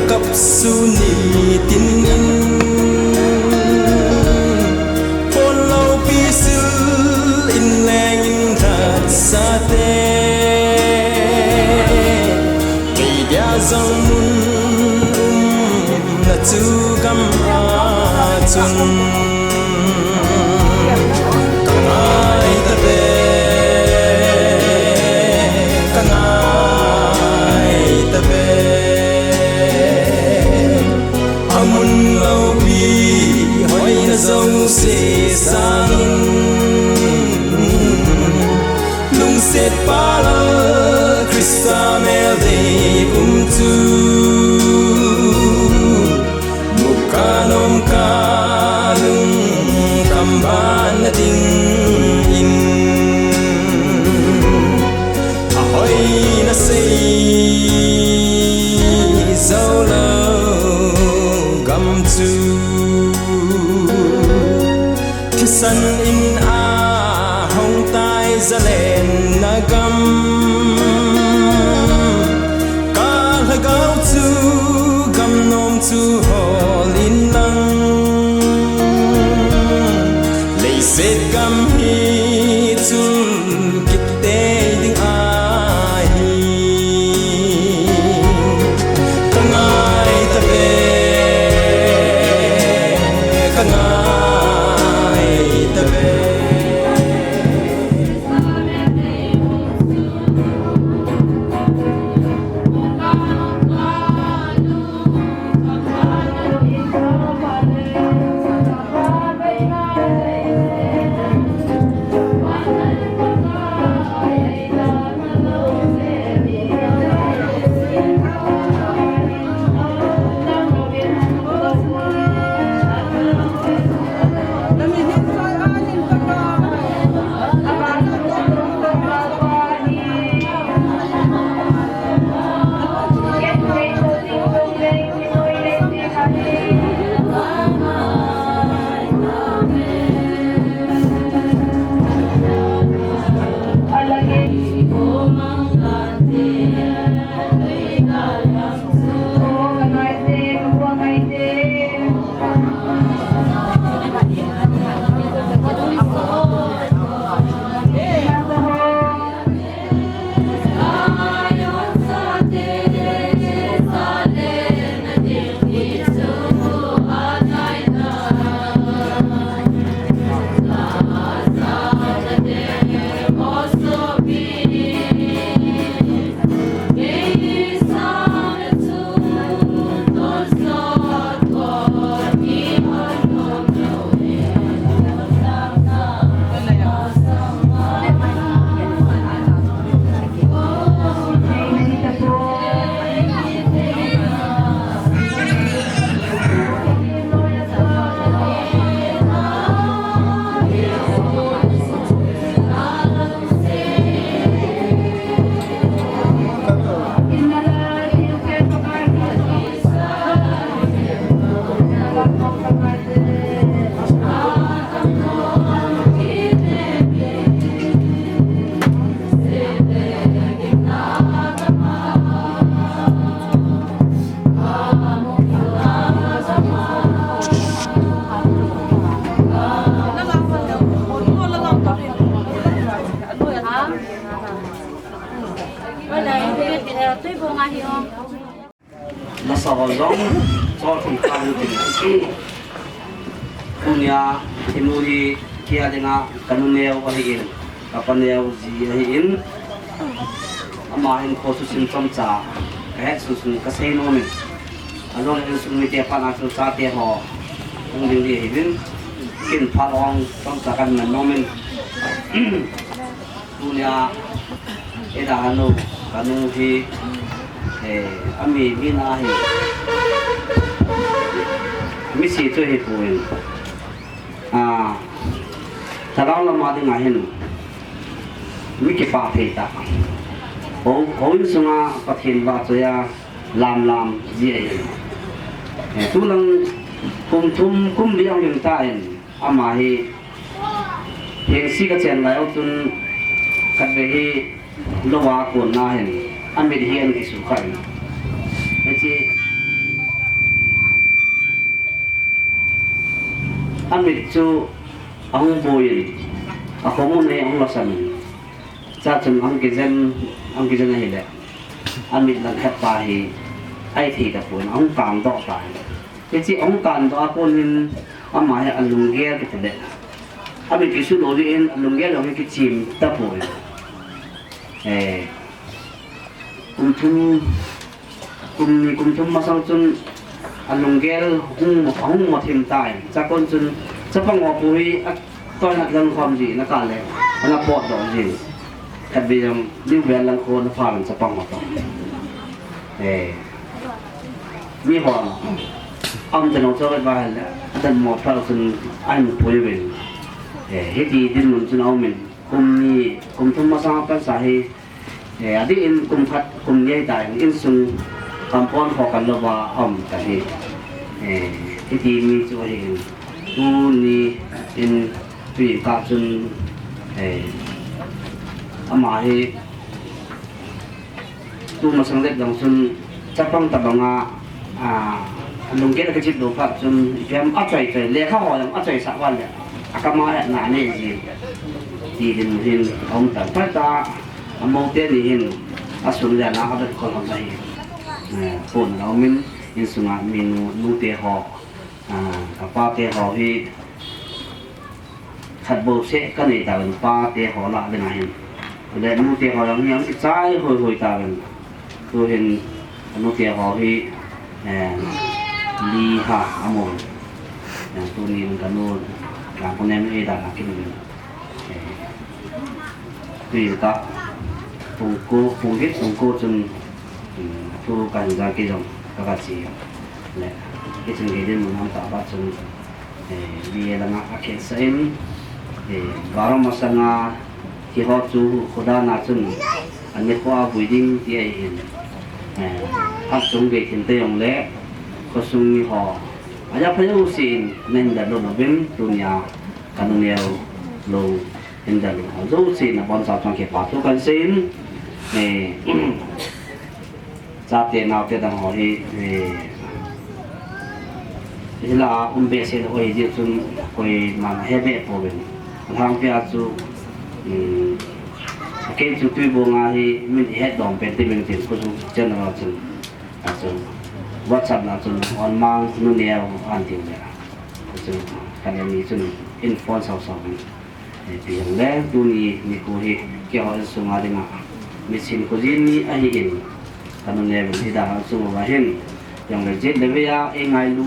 cấp su ni tin in phôn lâu pi sư in leng in thật sa te kỳ dia zong mun na chu gam a chun kangai ta be kangai ta be amun lâu pi hoi na zong se sang lung set pala Krista mel de tu mukanom kalung kamban na ding in ahoy na say solo gam tu kisan in a hong tai za len na gam ka la gao tu gam nom tu hol in lang lei set gam hi tu kit te ding a hi kangai ta be kangai ta be Masawazong so thum kalu tin punya timuri kia denga kanuneo ahin kapaneo ji ahin ama hin khosu sim chamcha he susun kaseno me alon en sun mi te pana su sa te ho ung ding di hin kin phalong chamcha kan na nomen punya eda hanu kanu hi ami bina hi mi si to hi puin thalaw la ma ding ahin mi ki pa phe ta ho sunga pathin ba choya lam ji ai tu lang kum liang yung ta en ama hi heng si ka chen lai tun kat ve hi lowa ko na hen ami hian ki su khai chi amit chu ang boyin ako mo na ang lasan sa chun ang kizen na hile amit lang khat pa hi ai thi ta pun ang kan do ta cái chi ang kan do pun hin ama ya alungge ke tede amit kisu do in alungge lo ke chim ta pun kum thum masang chun alunggel hung ma thim tai cha kon chun cha pang wa pui a toi na lang khom ji na ka le na pot do ji ka bi yang liu ben lang ko na fa cha pang ma to mi ho am ta no cho ba la ta mo pa chun ai mu pui ben he ti din mun chun au min kum thum masang pa sa hi adi in kum nhai tai in sung kampon ho kan lo ba ta hi ti mi chu hi tu ni in pi ka chun ama hi tu ma sang lek dang chun chapang tabanga lung ke ka chip do pa chun yam a chai chai le kha ho yam a chai sa wan le akama na ne ji ti hin ong ta pa ta among te ni hin asul ya na adat ko lang sai pun lo min in sunga minu nu te ho pa te ho hi khat bo se ka nei ta pa te ho la de na hin de nu te ho yang yang sai hoi ta ben tu hin nu te ho hi li ha amon tu ni kan nu ka ko nem e da la kin tùy ta phùng hết chun thu cần ra cái dòng các bạn chị này cái chừng cái đêm muốn tạo ra chừng vì là ngã cái sấy để vào mà sang thì họ chú khoda na chừng anh biết qua buổi đêm thì hiện áp dụng cái thiên tế ông lẽ có sung họ anh đã phải ưu xin nên là đồ bên dunia cần nhiều đồ hiện tại họ ưu xin là bọn sao trong cái phát thu cần xin này giá tiền nào tiền đồng họ thì là bé sẽ hồi dự chung hồi mà hết bé của mình hàng phía chú cái chú tuy buông à thì mình hết đồng bên thì mình tiền của chú chân là chú WhatsApp là chú on mang nó neo ăn tiền đấy chú cái này chú info sau sau thì hiện lẽ tu ni cô thì kêu họ xuống ở đây mà mesin ko jini ahin kanun ne bi da su wa hin yang le jet le ya e ngai lu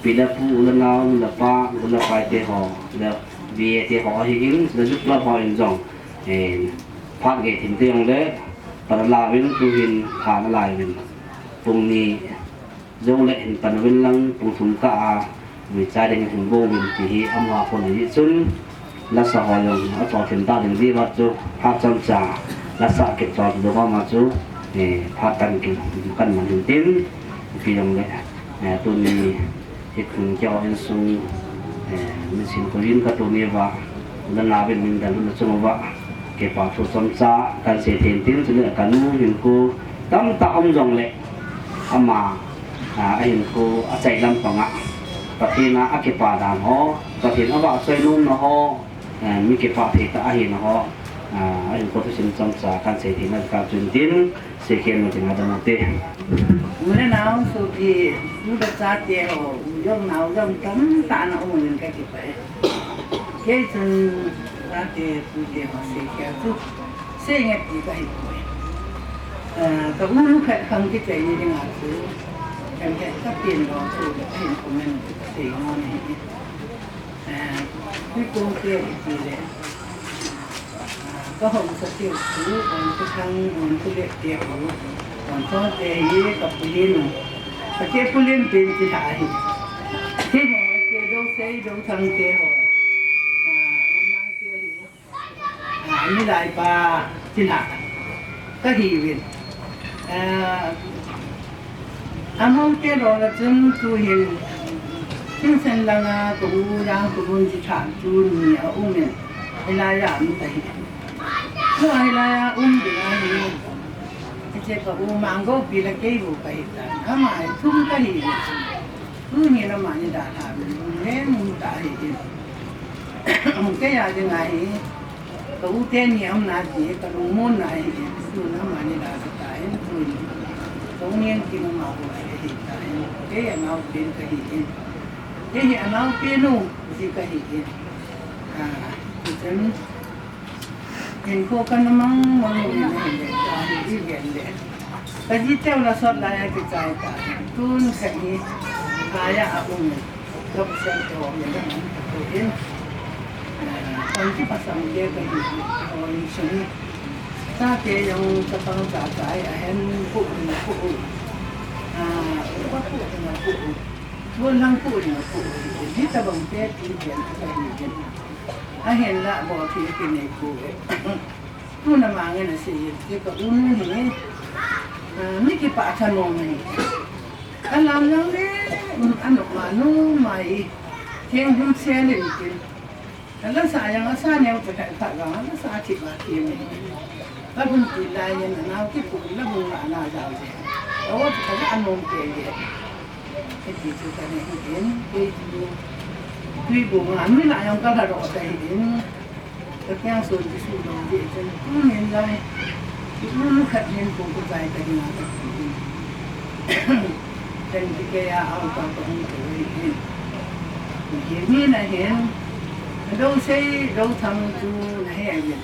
pila pu ulangau la pa te ho la bi te ho hi in da ju la ho in jong phat ge tin te yang le par la win tu hin kha na lai win pung ni jo le in pan win lang pung thum ka mi cha de hin bo win ti hi amwa ko ni chun la sa ho yong a to tin ta ding di ba chu ha cham cha là sợ cái trò được không mà chú để phát triển cái cần mà đầu tiên vì đồng đấy tôi mình thì cùng cho anh sung mình xin cố gắng các tôi và lần nào bên mình đã luôn chung vợ cái bảo thủ sống xa cần sẽ tiền tiến cho nên cần mình cô tâm tạo ông dòng lệ mà anh cô chạy lâm phòng ạ và khi nó cái bảo đảm họ và thì nó vào xoay luôn nó họ mình cái bảo thì ta hiện họ anh có thể xin trong xã can sẽ thì nó cả truyền tiến sẽ khiến một tình hình đồng tiền. Mới nào số thì nó được giá tiền họ dùng nào dùng tấm ta nó muốn cái gì vậy? Cái chân giá tiền phụ tiền họ sẽ kéo chút sẽ nghe gì cái gì vậy? Cái nó phải không cái gì như thế nào chứ? Cái tiền đó số tiền của mình sẽ ngon này. Cái công tiền thì gì đấy? Có hồng sắc tiêu cũ, còn cái thằng còn cái đẹp tiêu cũ, còn có cái gì gặp pulin rồi, cái pulin bên thì đại, thế mà cái đâu xây đâu thằng cái họ, mang cái như đại ba thì đại, cái gì vậy, anh không cái đó là chân tu hiền, chân sen là tu đang tu buôn chỉ sản tu nhiều ông này, hay là làm như vậy. Nó hay là thì là gì? Cái chế có mang go bị là cái vụ cái ta, mà thung cái gì? นี่เรามานี่ด่าถามเล่นมึงตายอีกมึงแกอยากยังไงก็อุเทนเนี่ยมันน่าดีก็ลงมุ่นไหนดูน้ำมันนี่ด่าตายดูตรงนี้กินมาหัวไอ้ตายแกอยากเอาเป็นก็ดีแกอยากเอาเป็นนู่นสิก็ดีฉันเห็นพวกกันมั่งมันเห็นเด็กตาที่เห็นเด็กแต่ที่เจ้าละสดลายกิจใจตายทุนแค่นี้ลายอาบุญก็เป็นเส้นทองอย่างนั้นตัวเองคนที่ภาษาเดียวกันคนฉันถ้าเกี่ยงจะต้องจ่ายเห็นผู้ว่าผู้วันลังผู้ที่จะบังเกิดที่เห็นก็เห็นเห็นละบอกที่กินในผู้นำมาเงินสิที่ก็นี่ไม่กี่ปากขนมนี่อันลำยังเนี่ยอันออกมานู่ใหม่เที่ยงหุ่นเสียเลยกินแล้วสายยังสายเนี่ยจะแข่งขันกันแล้วสายที่มาทีมแล้วคุณตีได้ยังน้าที่ปุ่นแล้วมึงหน้าดาวเลยแล้วว่าจะอันนมเกลี่ยไอ้ที่จะกันเห็นไอ้ที่บุ๋มอันไม่หลายยังก็กระโดดไปเห็นแต่แค่ส่วนที่สุดตรงนี้จนเห็นเลยมันขัดเห็นปุ่นก็ใจแต่ยังไม่เป็นที่แกเอาตอนตรงนี้เห็นนี่นะเห็นเราใช้เราทำดูนะเห็น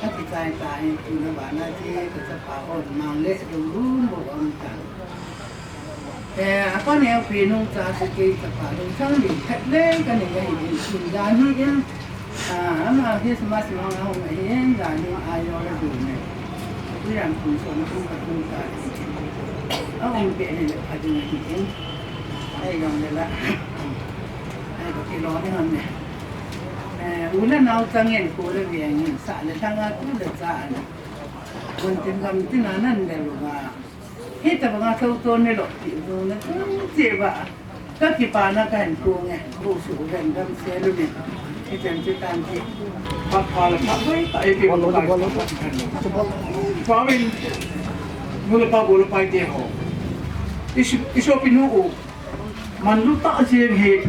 ถ้าที่ใจตายดูนะบ้านนาทีก็จะป่าอ่อนมาเละดูรู้บอกว่ามันต่างแต่ก็แนวปีนุ่งจ่าสกีจะป่าลงช่างดิแค่เล่นกันอย่างเงี้ยสิ่งใดนี่เองมาที่สมัยสมัยเราไม่เห็นอย่างนี้อายเราดูเนี่ยทุกอย่างคุณสมคุณกับคุณตายเอาองค์เปลี่ยนเลยพอดีเห็นไอ้ยองเลยละไอ้ก็ที่รอที่มันเนี่ยอุลนาจังเงินกูเลยเวียนสารทางอากูเดือดจ้าคนจึงทำที่นั่นเดี๋ยวว่าเฮ้แต่บางทีตัวนี่หลอกติดตรงนั้นเจ็บอ่ะก็ที่ปานักการกูไงกูสูงกันดำเสียเลยเนี่ยที่จะจิตตามที่พักพอแล้วพักไว้แต่ไอ้ที่วันพอเป็นมือปาบุรุษไปเดียวอิชอปินูมันรู้ตั้งใจเหตุ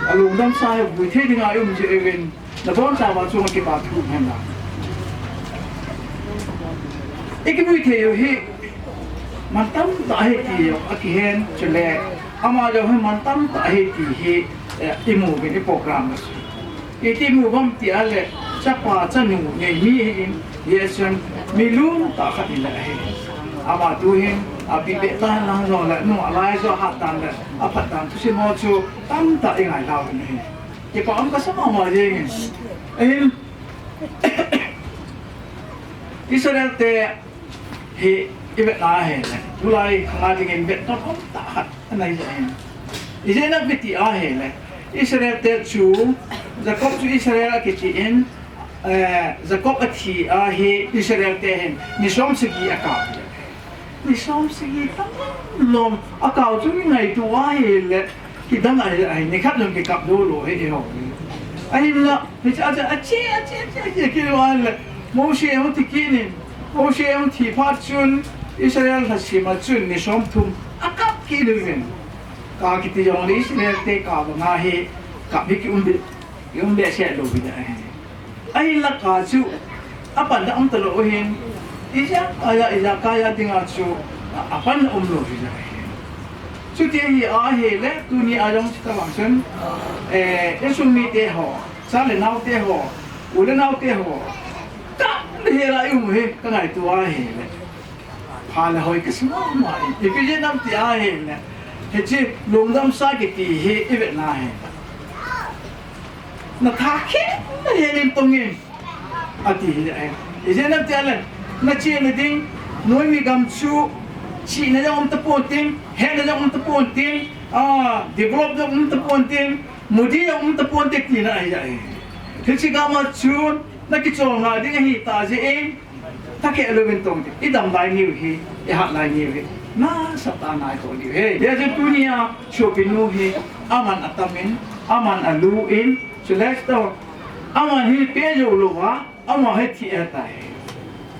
อารมณ์ดำสายบุตรที่งานยุ่งจะเอเวนแต่ตอนสาวว่าช่วงที่ปาทุกข์เห็นละอีกบุตรที่อยู่ที่มันตั้งใจที่อยู่อาทิตย์จะเล่อามาจะให้มันตั้งใจที่อิมูเป็นโปรแกรมเลยที่มูบัมที่อะไรจะป่าจะหนูเนี่ยมีเองเยสันมีลุงตาขัดนี่แหละอามาดูเห็นอาบิเบต้าลังจงแหละหนูอะไรจะหัดตันเลยอาพัดตันทุกสิ่งหมดชูตั้งใจยังไงเราเนี่ยที่ป้าอันก็สมองมาเองอิสราเอลเตะเฮอีเบต้าเห็นเลยดูไลข้างหน้าที่เห็นเบต้าเขาตาขัดอะไรจะเห็นอิสราเอลบิดที่อาเห็นเลยอิสราเอลเตะชูจะคบชูอิสราเอลกิจอินจะคบอธิอาเฮอิสราเอลเตะเห็นนิชมสกีอากาศนี่ซ้อมสิ่งตั้งลมอากาศจะยังไงตัวเห็นเลยที่ตั้งอะไรนี่ครับลมที่กับดูโลให้ที่ห้องไอ้ละนี่จะอาเจียคิดว่าเลยโมเชลที่กินโมเชลที่พัดจุนอิสราเอลทัศน์มาจุนนี่ซ้อมทุ่มอากาศกินเลยกาคิดที่ยังอิสราเอลเตะกาบนาเฮกับพี่อุ้มเบียเสียดูไปได้ไอ้ละกาจูอาปันจะตลอดเห็นIja kaya tinggal cu apa nak umroh saja. Setiap hari le tu ni ajang kita langsung esumi teho, sale nau teho, ulen nau teho. Tak lehera umhe kan itu hari le. Hala hoi kesemua mai. Ibu je nam ti hari le. Heci longdam sakit he ibe nahe. Nak kaki nak helim tongin. Ati he. Ije nam ti alan. Na chia na ding noi mi gam chu chi na jong ta pon ting he na jong ta pon ting develop jong ta pon ting mudi jong ta pon tek ni na ai ai thil chi ga ma chun na ki chong na ding hi ta je e ta ke eleven tong i dam dai ni hi e hat lai ni hi na sata na ko ni he ya je dunia shopping no hi aman atamin aman alu in select aman hi pe jo lo wa aman he thi ta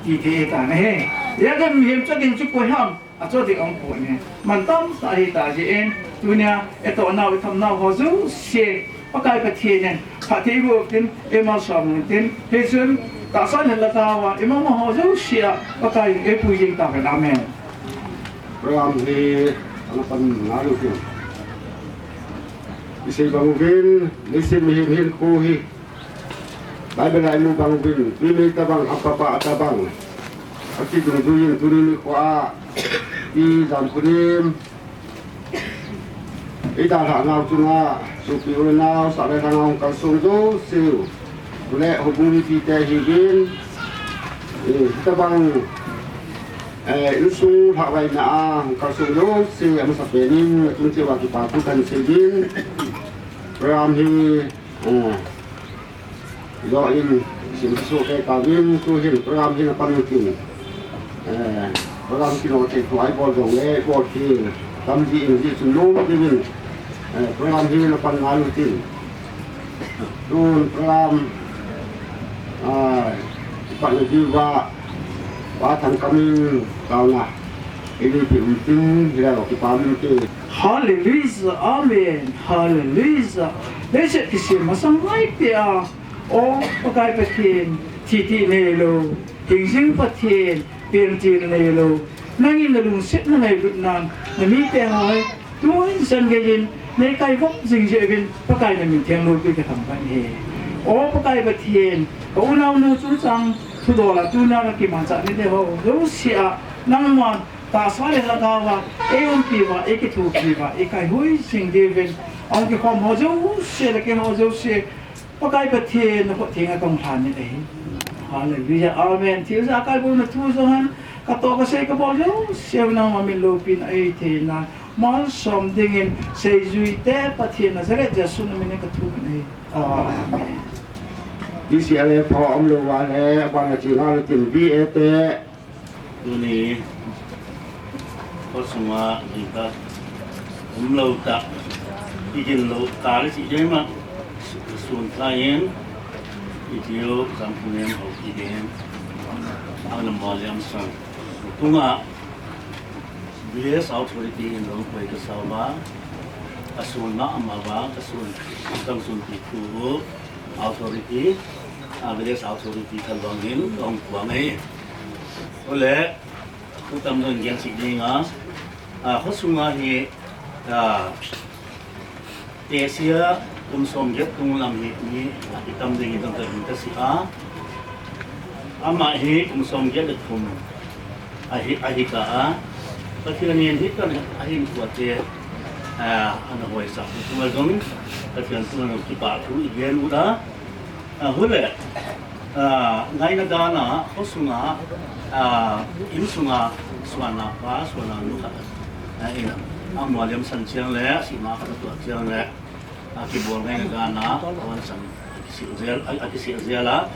ที่เทกันเฮ้ยแล้วก็มีเห็นจะกินชุกไปห้าม à cho thì ông phụ nè mình tâm sai ta gì em tu nè eto nào tham nào họ dù xe bắt cái cái thiên nè phát thị bộ tin em mà sống tin thế nên ta sai là ta và em mà họ dù xe bắt cái em phụ gì ta phải làm hết Program thì anh phân ngã được rồi. Isi bangubin, isi mihin kuhi. Baik berai mu bangubin, ini tabang apa tabang. Aki dunduin turin kuah, T.Zamkhonem. Ita hak ngau tunga, supi ulenau, sampai ngau kalsung tu siu. Boleh hubungi kita higin. Tabang Isu hak baik na kalsung tu si amsa pening tunci waktu patukan sigin. Program hi doin simsu ke kawin tuhin program hi napan mungkin program kino te tuai bol dong le bol ki tam di in di sunung divin program hi napan ngalu tin tun program pak jiwa thằng kami tao na ini penting dia kita ambil Hallelujah, Amen, Hallelujah. Đây sẽ cái sự mà sang ngay kia, ô, cái bát thiên, thi này lo, hình sinh bát thiên, biển thiên này lo, năng in là lùng xếp nó này Việt Nam, là mỹ tiền hỏi, tôi dân cái gì, này cái vóc dình dễ bên, cái này mình theo nuôi cái thằng bạn hè, ô, cái bát thiên, ô nào nó chú sang, thu đồ là tu nào là cái màn dạng này họ, đâu xia, năng mà ta sai là ta và em piva, cái thu piva, cái hối sinh đi bên, ông cái con họ dấu xia là cái họ dấu xia, cái bát thiên nó có tiếng ở công thản như thế. Hallelujah, Amen. Thiếu gia cái bộ nó thu rồi hắn, cái to cái xe cái bao dấu xia nào mà mình lôi pin ấy thì là món xóm đinh xây duy tế bát thiên là rất là dễ xuống mình cái thu này. Amen. Di sini paham lu wale, bang Cina lu tinggi ete. Ini semua kita lâu ta izin lâu ta là chỉ đấy mà xuân lain izin Zamkhonem Haokip anh làm bao nhiêu sang tung à bây sau thôi thì lâu quay cái sau ba xuân mà mà ba xuân trong xuân thì khu authority bây sau thôi thì thành đoàn viên ông quảng ấy có lẽ chúng ta muốn nhận sự gì ngã có sung thì Asia cũng sống rất cũng làm việc như tâm tình trong thời chúng ta sẽ mà hi cũng sống rất được cùng ai cả có khi nên hít cái ai của thế anh hỏi sao chúng ta giống cái chuyện chúng ta chỉ bảo thủ ý kiến đó hồi lệ ngay na gana có sung im sung suan na pa suan na nu ina ang mo liam san chiang le si ma ka tu chiang le ki bol ngay na gana wan san si zel a si zela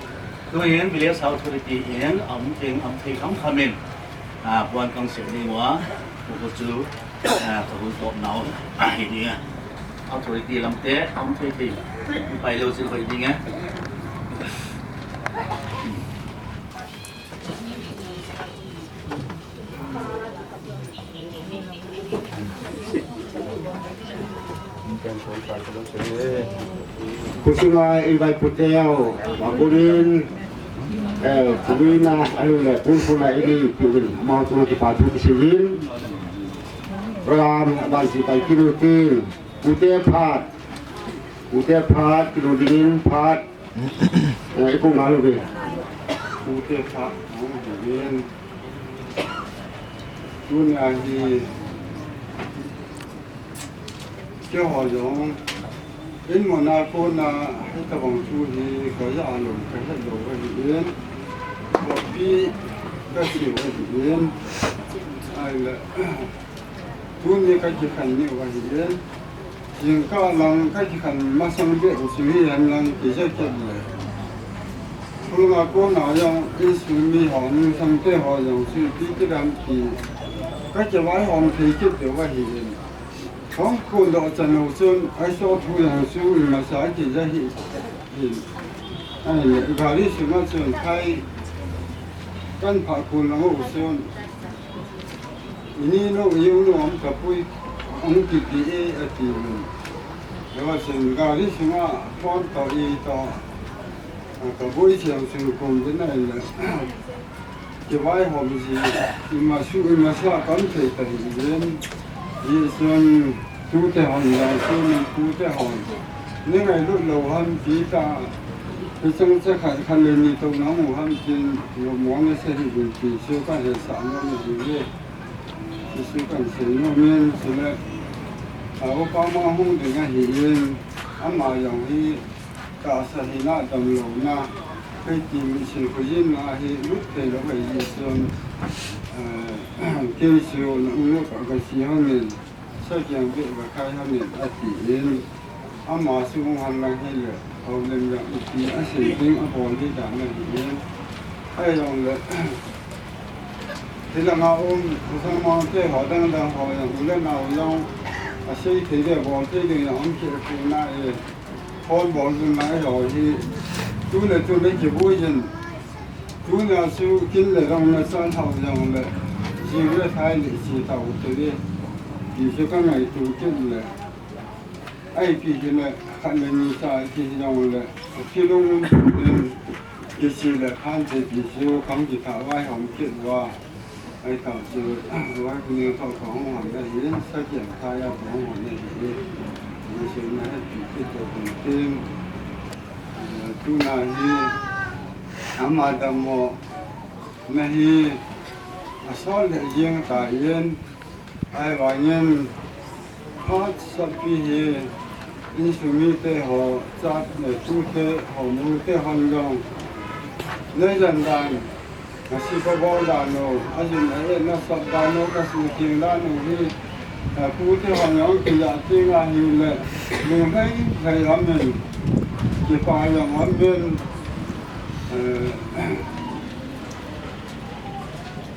tu yen village authority yen am thei khamen buan kang se ni wa ko chu ka hu top nau hi ni authority lam te am thei pai lo sin hoi ding Kusuma ibai puteo, makurin, kulina, alule pun ini pilih mau tu dipadu di sini. Program bangsi pai kirutin, putih pat, kiru dingin pat, ikut malu be. Putih pat, dingin, dunia di cho họ giống đến một na cô na hết tập vòng chu thì có ra lồng cái hết đồ cái gì đến một cái kiểu cái gì đến ai là tu như cái chỉ cần nhiều cái gì đến nhưng có lòng cái chỉ cần mà xong biết suy nghĩ em lòng chỉ sẽ chết rồi cô na cô nào giống cái suy nghĩ họ như xong cái họ giống suy nghĩ cái làm thì cái chỉ nói họ thì chết được cái gì không còn đó chân hồ sơn ai số thu hàng số mà sáng chỉ ra hiện ai là cái lý sự mà sơn thay căn phải còn là hồ sơn ini no yung no am kapui ang kiti ati lewa sen gari singa pon to I to kapui siang sen kum den na le ke vai hom ji ima sa kam thei ta yen yi sen tu te hon ya sen tu te hon ne ngai lu lo ham ji ta cái trong sẽ khai khai lên như tôi nói một hôm trên nhiều món cái xe thì chỉ siêu các hệ sản nó mình gì thì siêu các xe nó miên thì là ở bao nhiêu hôm thì ngay hiện ăn mà giống như cả xe thì nó tầm lầu na cái tìm sự của dân là thì lúc thì nó phải gì xong kêu siêu nó cả cái gì hơn mình sau khi việc và khai hơn mình đã chỉ ăn mà siêu không hành lang hay là hầu lên dạng thì đã sử dụng ở hồ đi cả này thì hay rằng là thì là ngao ôm sang mong cái họ đang họ rằng lên nào nhau xây thì để bỏ xây thì là ông kia phụ này con bỏ dùng này rồi thì chú là chú lấy chịu vui dân chú là siêu kinh là rằng là san hậu rằng là siêu là thay để chỉ tàu từ đi thì siêu các ngày chú kinh là ai thì là看了你啥这些让我来，其中就是来看这必须讲起他外行结话，哎，导致外姑娘到同行的人，实际他要同行的人，就是那必须做本身，都那些阿妈的么，那些少的人大人，哎，外人，他是必须。in sumi te ho chat ne tu te ho mu te hon long ne jan dan na si ko bo da no ajin ai na sab da no ka su king da no hi ku te hon yong ki ya ti nga hi le mu hai hai lam ne ki pa yang on ben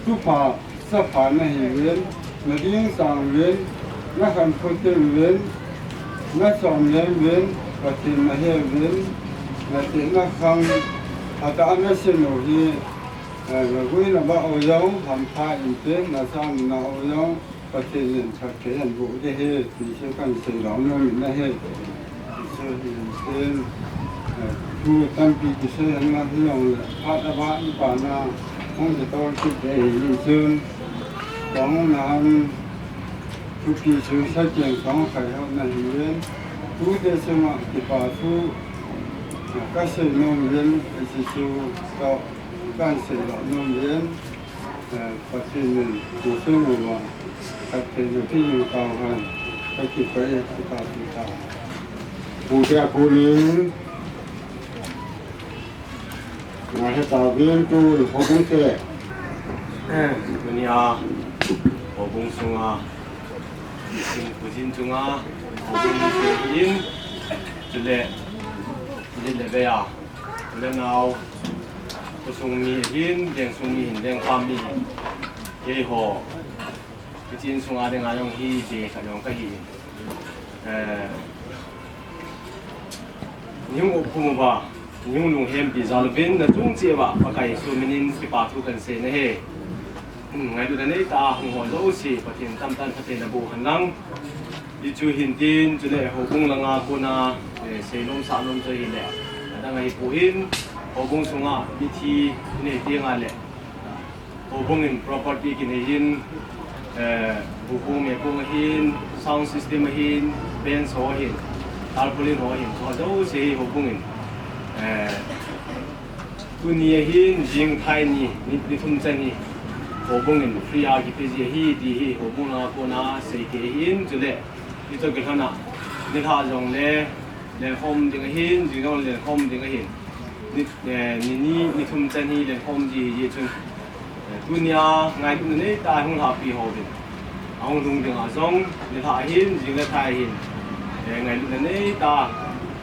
tu pa sa pa na hi wen na ding sang wen na kan phu te wen nó chọn lên viên và tìm là hệ viên là tìm là không họ đã nó xin nổi đi là quý là bao dấu làm thay tiền là sao là bao dấu và tìm là thật cái hành vụ cái hệ thì sẽ cần sử dụng nó mình là hệ thì sẽ tiền thu tâm bị cái sẽ là hy vọng là phát ra bán và là không thể tôi chụp để hình sơn đó là tu kỳ sự sát triển trong khởi hậu này viên tu để xem mà thì bà tu các sự nông viên thì sự tạo các sự nông viên phát triển cuộc sống của họ phát triển cái nhiều cao hơn cái kỹ thuật cái cao cụ thể cụ lính mà sẽ tạo viên tu hỗ trợ thế mình à hỗ trợ sung à Kusin chunga, kusin in, chule về à, lên nào, kusung mi hin, đeng sung mi hin, đeng pam mi, cái hồ, cái chín sung đeng ayong hi, đeng ayong cái hi, những ốp phun vào, những lùng hem bị gió lên là trung chia vào, và cái số mình cái bát thu cần xe này ngày đó này ta hùng hồn lâu xí phát hiện tam tan phát hiện là bộ hành lang đi chui hình tin chui lệ hồ cung là ngà cô na để xây nông sản nông chơi hình lệ đang ngày phổ hin hồ cung sung ngà đi thi này tiếng ngà lệ hồ cung in property cái này hin hồ cung mẹ cung hin sound system hin bands hồ hin tarpaulin hồ hin cho lâu xí hồ cung in tu nia hin riêng thay ni đi thum chân ni hồ bông in free agi pe ji hi di hi hồ bông na ko na sei ke hin chule ti to ke khana ni tha jong le home ding hin ding on le home ding hin ni thum chen hi le home ji ye chun dunia ngai tu ne ta hung ha pi ho bin ong dung ding a jong ni tha hin jing le thai hin ngai tu ne ta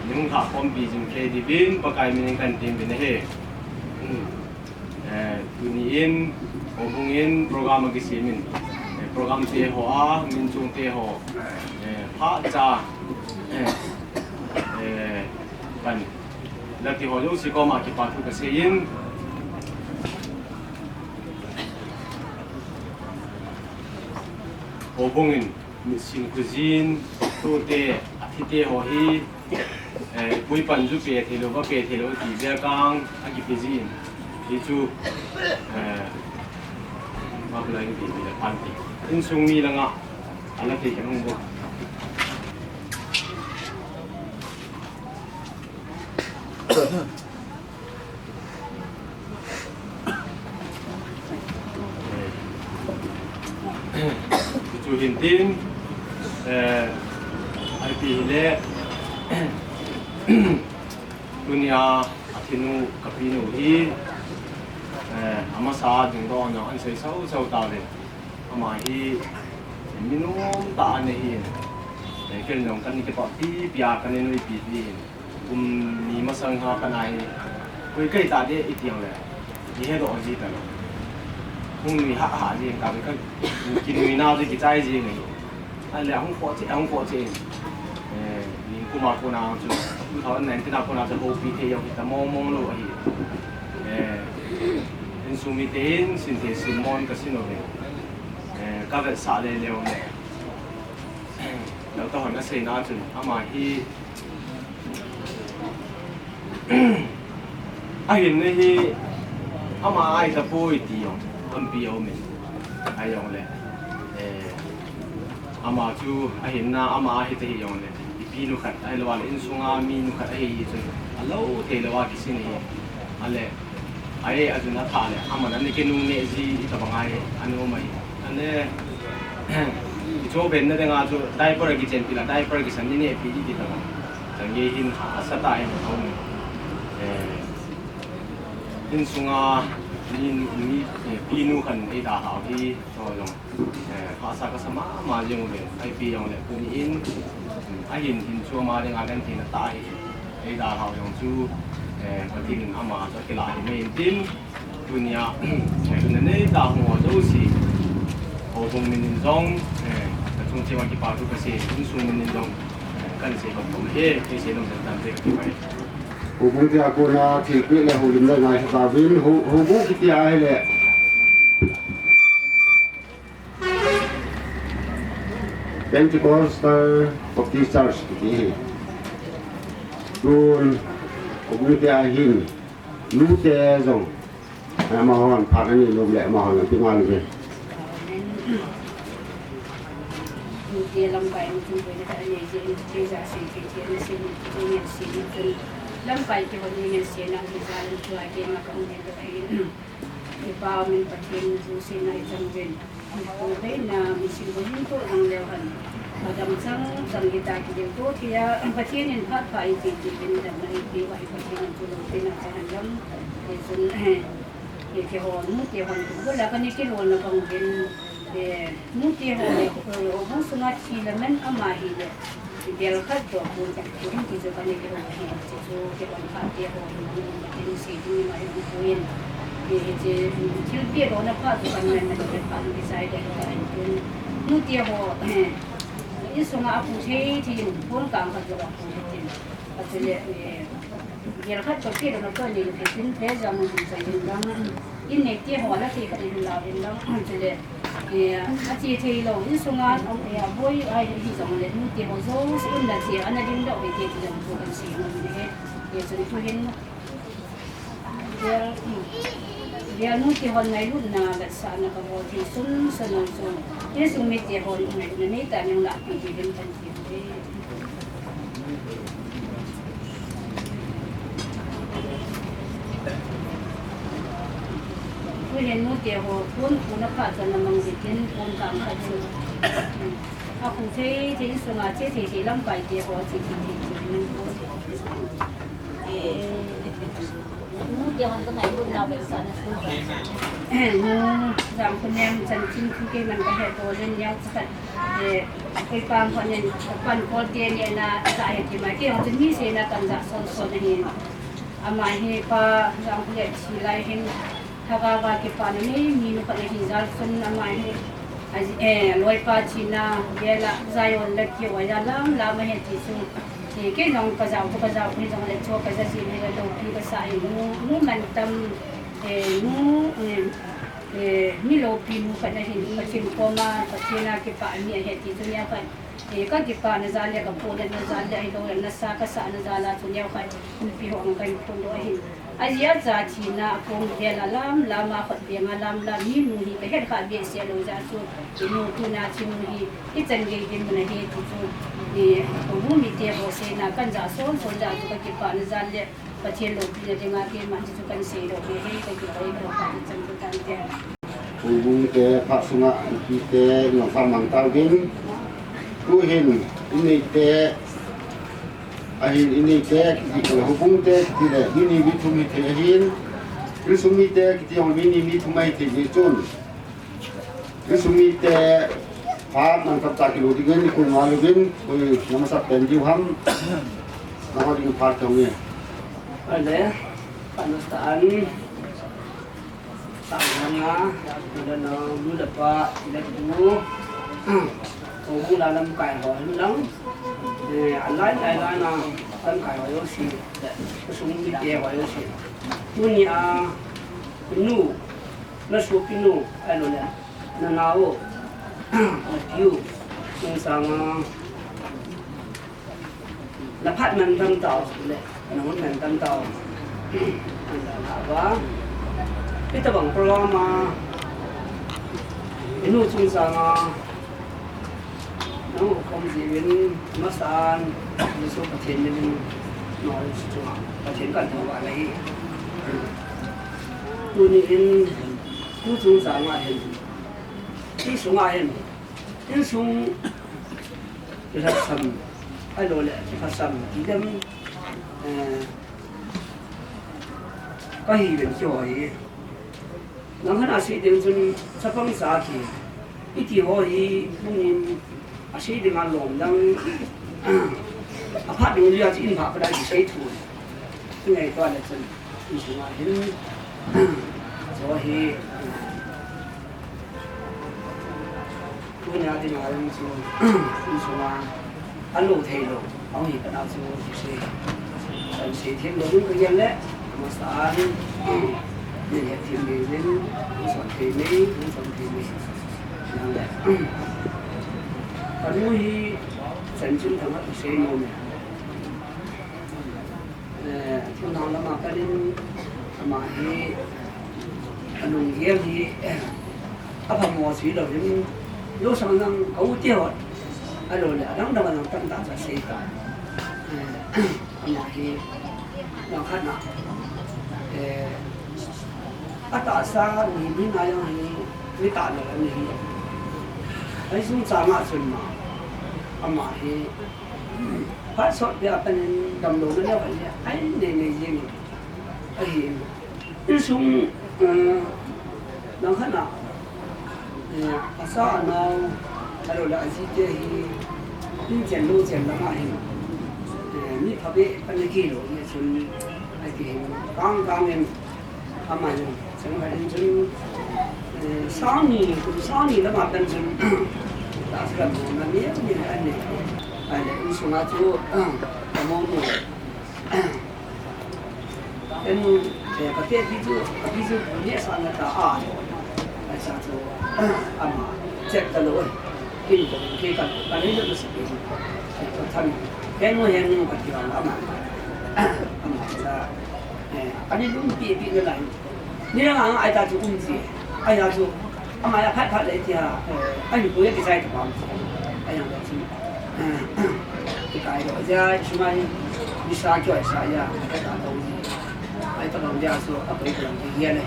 ni hung ha home bi jing ke di bin pa kai min kan tim bin he dunia Hubungin program lagi sih min, program teh hoa, min cung teh ho, hak ca, kan, lagi ho lu si kau mak kipat tu kesein, hồ bông xin cuisine tu te thi te hồ hi bui pan du pe thì lo thì bia kang aki pizin thì chu mà cái này thì là pan thì in sung mi là ngã anh thì cái nông bộ chu hiện tin ai thì lệ dunia athinu kapinu hi ama sa ding do no an sei sau ta le ama hi minum ta ne hi kel nong kan ni ke pa pi pia kan ni pi pi mi ma sang ha kan ai koi kai ta de itiang le ni he do ji ta lo hung ni ha ji ka ka kin ni na ji ki chai ji ni ai le hung ko che ni ku ma ko na chu tu thọ nên cái nào con nào sẽ hô phi theo thì ta mong luôn vậy in sumi tên xin thế xin mong cái xin rồi các vật xả lên đều nàyแล้วตอนนั้นเสนาจุนอามาที่เห็นนี่ที่อามาไอ้ตะปูอีตีอ่ะอันเปียวมันไอ้ยองเลยอามาจูเห็นนะอามาไอ้ตะเหียองเลยพี่นุขัดไอ้ละวันอินสุงามีนุขัดไอ้จุนอัลโหลเทละว่ากิสินี่อะไรไอ้อาจุนนัทาเลยอามานั้นนี่แค่นุ่งเนี่ยจีตะบังไอ้อันนู้นไม่อันนี้โจเป็นนั่นเองอ่ะโจได้ปรกิจเจนพิลาได้ปรกิจสันนี่เนี่ยพี่ที่ตะบังจังยี่หินหาสไตล์เขาอินสุงามีพี่นุขันไอ้ดาหาวที่โจยงภาษาก็สมาจงเลยไอ้พี่ยงเลยคุณอินไอ้หินชัวมาในงานนั้นที่นั่นตายไอ้ดาหาวยงชูปฏิทินอามาจะกีฬาที่ไม่ดิ้นดุนยาดุนนี้ดาหัวดูสิโอ้คงมีนิจงแต่ช่วงที่วันที่ปารุกเสียอินสูมีนิจงกันเสียกับผมเฮ้ที่เสียลงจากตามเด็กที่ไปหูบุญที่อากูนาที่เกิดแล้วหูลิมได้ไงสตาวินหูบุญที่อาให้แหละPentecostal Baptist Churchที่ดูนผมมีแต่หินรู้แต่ส่งมาหอนพักนี่ลมแหละมาหอนที่มาเลยมีเดียลำไปมีจุดไปนะคะเนี่ยเจจะสิ่งที่เทียนสิ่งที่เนี่ยสิ่งที่ลำไปที่วันนี้เนี่ยเสียนังที่จะช่วยเกี่ยมากับเนี่ยก็ได้ที่ป่ามันปฏิบัติสู่สิ่งไหนจำเป็นตัวเองนะมีสิ่งที่ยิ่งตัวอังเดียวกันมาดำสังกิตาที่เดียวตัวที่ประเทศนี้พัดไปที่เป็นแบบนั้นที่ว่าประเทศนั้นตัวเป็นอะไรนั้นเป็นส่วนที่หัวมุดที่หัวก็แล้วก็นี่ที่หัวเราเป็นมุดที่หัวเนี่ยหัวสุนัขที่เรามันอามาฮีเลยเดี๋ยวขัดตัวคนจากคนที่จะไปในที่หัวที่ที่หัวพัดที่หัวมันเป็นสิ่งที่มาให้ดูเองที่ที่หัวนับพัดตัวมันมันเป็นพัดที่ใส่ได้ก็ได้มุดที่หัวนี่ส่งอาผู้ที่พ้นกลางขัดตัวผู้ที่ก็จะเลยเดี๋ยวขัดตัวที่เราตัวนี้เป็นเพศจำมันจะยืนดังอินเนที่หัวแล้วที่ก็ยืนเรายืนดังจะเลยอาชีพที่เราอินส่งอาบ่อยไอ้ที่สองเลยมุดที่หัวโซ่สิ่งนั้นที่อันนั้นดึงดอกไปที่จะพูดกันสิ่งนั้นเนี่ยเดี๋ยวจะได้เห็นเดี๋ยวมุดที่หัวในรุ่นน่ะแบบสารกับว่าที่สุนสนุนสุนนี่สุมิตที่หัวในนี้แต่ยังหลับอยู่ที่เป็นทันทีเห็นมุดเดียวพ้นคุณภาพจะนำมันจะเป็นคนกลางขัดสุดเอาคุณที่สมาชิกที่ลำไปเดียวที่นั่นมุดเดียวมันก็ไหนรุ่นเราแบบสันสุดจำคนยังจันทิมคือเกมันก็เหตุตัวเล่นยาวสักไปฟังคนยังฟันคนเดียเนี่ยนะสาเหตุที่มาเกี่ยวจะมีเสนาตันจากส่วนนี้อามาเฮปาจำคนเดียชีไลเห็นHagawa ke pane ni minu pa ni zal sun na mai loi pa china yela zayon le ki wa ya lam la ma he ti su ti ke nong ka jaw ni jong le cho ka ja si ni ga do pi ka sa nu man tam nu ni lo pinu kan hin patin koma patina ke pa ni he ti dunia kan ka ki pa na zale ka po na zale ai lo na sa ka sa na zala dunia kan pi ho kan pondo hin azia za chi na pong de la lam lama khot de ma lam la mi nu hi ka he kha be se lo za so nu tu na chi nu hi ki chen ge din na he ti so ni bu mi te bo se na kan za so so za ka ki pa na zale patin lo pi de ma ke ma chi kan se lo he ka ki pa lo ka chen kan de hubung ke Pak Sunga kita ngafam mang tawin ku hin ini te ahin ini te kita hubung te tidak ini bitum te hin risumi te kita yang ini bitum mai te jun risumi te Pak nang kata kilo dengan ni ku malubin ku nama sat penju ham nama dengan Pak kami ada panastaan tangannya dan dulu dapat tidak dulu cũng là làm cải hỏi lắm lấy na làm cải hỏi gì súng bị đè hỏi gì nu nhà nu nó số pinu anh nói là nào tiêu nhưng sang là phát mình tâm tàu nó muốn mình tâm tàu là quá cái tàu bằng pro mà nu chung sang nó không gì bên massage một số các thiên nhiên nói chung các thiên cần thầu lại lấy tôi nhìn tôi chung sang ngoài hình đi xuống ngoài hình đi xuống cái thật sầm ai rồi lại cái thật sầm chỉ đâm có gì bên trời nó hết Ahsi đến chung sắp phong sa thì ít thì hỏi tôi nhìn Ahsi dengan lom dan apa dulu dia in pak pada di situ sungai itu ada sungai ini sohi punya dengan sungai anu thelo ông gì cái nào sungai dan si thiên lo dulu yang le masalah ni dia thiên ni ni sungai ni yang le còn nuôi dân chúng thằng nó sẽ nôm chúng nó là mà cái đến mà he nông nghiệp thì áp dụng mọi thứ rồi đến lúc sang năm cấu tiêu rồi là đang đang tăng tăng sẽ cả mà he đang khát nào tại sao mình nói rằng mình tạo được cái gì ấy chúng ta ngã chân mà ama he phát xuất dia akan đầm đồ nó vậy ấy này gì ấy cái súng nó hết nào sao nó rồi là gì thế những chuyện lô chuyện là ai như thật đấy anh kia rồi như chúng ai kia càng em ama chúng phải đến chúng sáng ni là mà đến chúng đã làm một năm nhất như anh này xuống ở chỗ mong muốn em cái ví dụ như sang người ta sang chỗ mà chết cái lối khi cần cái đấy là sự kiện thân cái nuôi em nhưng mà chỉ là mà anh ấy luôn bị cái này nếu là ai ta chịu gì ai ta chịu mà là phát lại thì anh cũng biết cái sai của anh làm được cái đó ra chúng anh đi xa cho xa ra cái đó đâu gì ai ta làm ra số ở cái làm gì này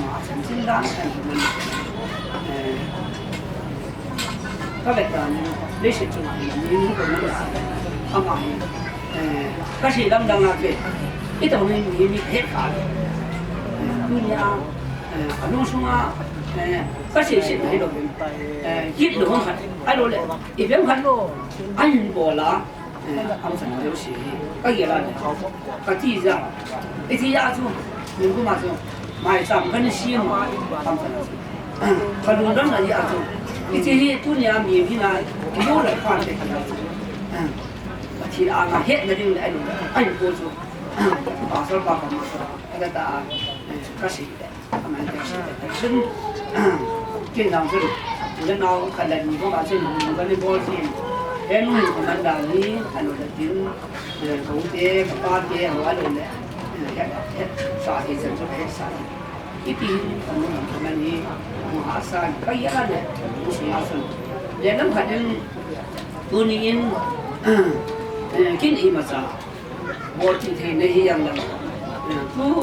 mà xem xin ra anh mình các bạn lấy sự chúng anh những cái mà cái gì đang làm việc cái đó mình hết cả dunia anu semua kasih sih ni loh, hit loh kan, aduh le, ibu kan, anh bola, apa sana tu sih, kaya lah, kati je, itu je tu, minggu macam, mai sam kan sih mah, apa sana, kalau orang lagi tu, itu tu ni am ni na, ibu le kan deh kan tu, kati anak hit ni dia aduh, anh bola tu, pasal apa macam, ada tak kasih. มันจะซึ่งกินทางซึ่งแล้วน้องขนาดนี้ก็มาซึ่งมันก็เลยบอกสิเห็นมันดังนี้อันนั้นจริงของเจ๊กับป้าเจ๊หัวเลยเนี่ยเฮ็ดสาธิตจะเป็นสาธิตที่ที่มันนี้มหาศาลก็ยังเนี่ยมุสลิมส่วนเดี๋ยวน้ำขัดตัวนี้กินอีมาซาบอที่ที่นี่ยังเลยตัว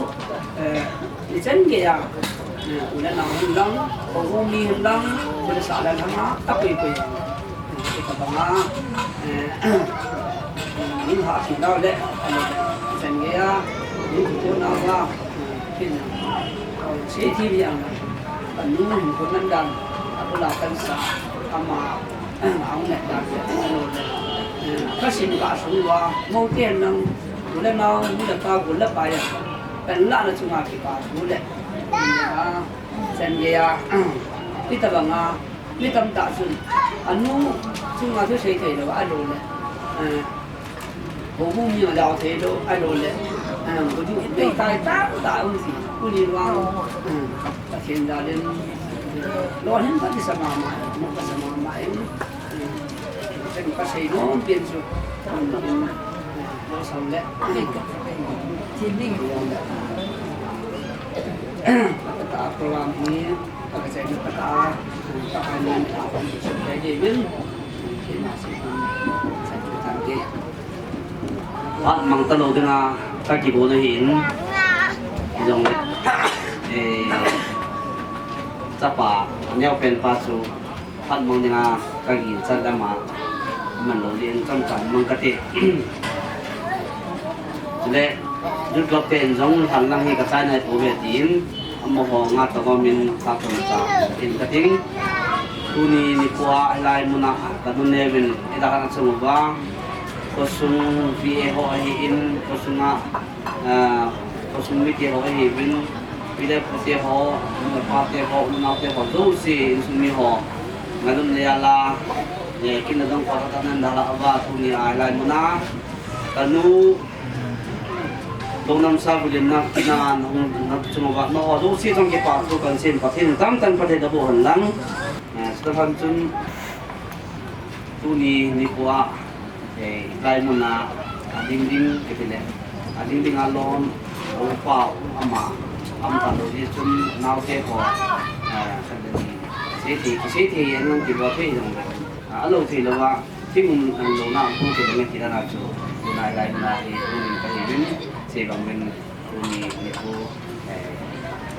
ดิฉันเกี่ยอุณหภูมิดังโอ้โหมีดังบริษัทอะไรทั้งนั้นตักไปไปkita banga ni ha ki na le sen ge ya ni ko na la kin se ti bi ang kan nu ko nan dang apo la kan sa ama ang ne da ka sin ka su wa mo tian nang le na ni da ka ko la pa ya kan la na chu ma ki pa bu le sen ge ya kita banga ni tam ta sun anu chung ma thu sei thei lo a lo le ho mu mi la thei lo a lo le ko ju dei tai ta ta un si ku ni wa ta chen da len lo hen ta sa ma ma mo ta sa ma ma en sen ka sei no bien su lo sa le chin ning ta ko lam ni ta ka sei ta ka ini jadi bin phát mang talo dengan kaki bodoh ini, dong siapa nyau pen pasu phát mang dengan kaki sadama menolin kamkan mengkati, jadi juga pen dong hanlang ni kasana itu betin, amoh ngat atau min takkan cak, in kating tuni ni kuah lain munah kadun nevin idakan semua kosong vie ho ahin kosonga kosong miti ho ahin bila putih ho pate ho munate ho dosi sumi ho ngadun leala kina dong kota tanan dala aba tuni lain munah kanu donam sa bulin na kina nung semua no dosi tong kipa tu kan sen patin tam tan pada dabu hanlang setelah itu ni kuah ikai muna ding gitu le ding alon lupa ama tahu dia cun nau te ko seti yang nanti buat itu yang alo ti lawa tim lo na pun kita dengan kita nak tu nai itu ini sebab ni ku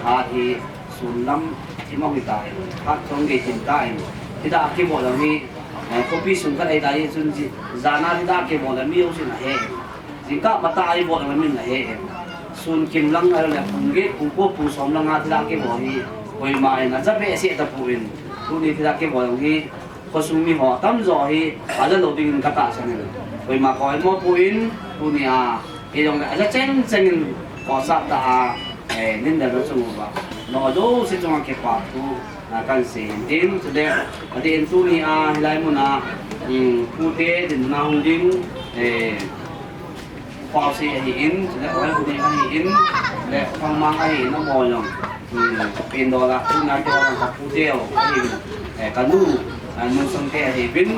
hati sulam mau kita hak song ke cinta ini tidak akan boleh ni kopi sungkat ada ini sunci zana tidak akan boleh mi usin he jika mata air boleh min he sun kim lang ada punggit pungku pusom lang tidak akan boleh koi main aja be asyik tapuin tu ni tidak akan boleh ni kosumi ho tam zo hi ada loading kata sana koi ma koi mau puin tu ni yang aja ceng kosak tak nên là nó chung vào nó đâu sẽ trong cái quả tu kan se tin sudah ada itu ni hilai muna putih dan nahuding pausi ahin sudah orang putih ahin le pangmang ahin nó bò nhong pin dola tu nanti orang putih ahin kanu mun sangke ahin bin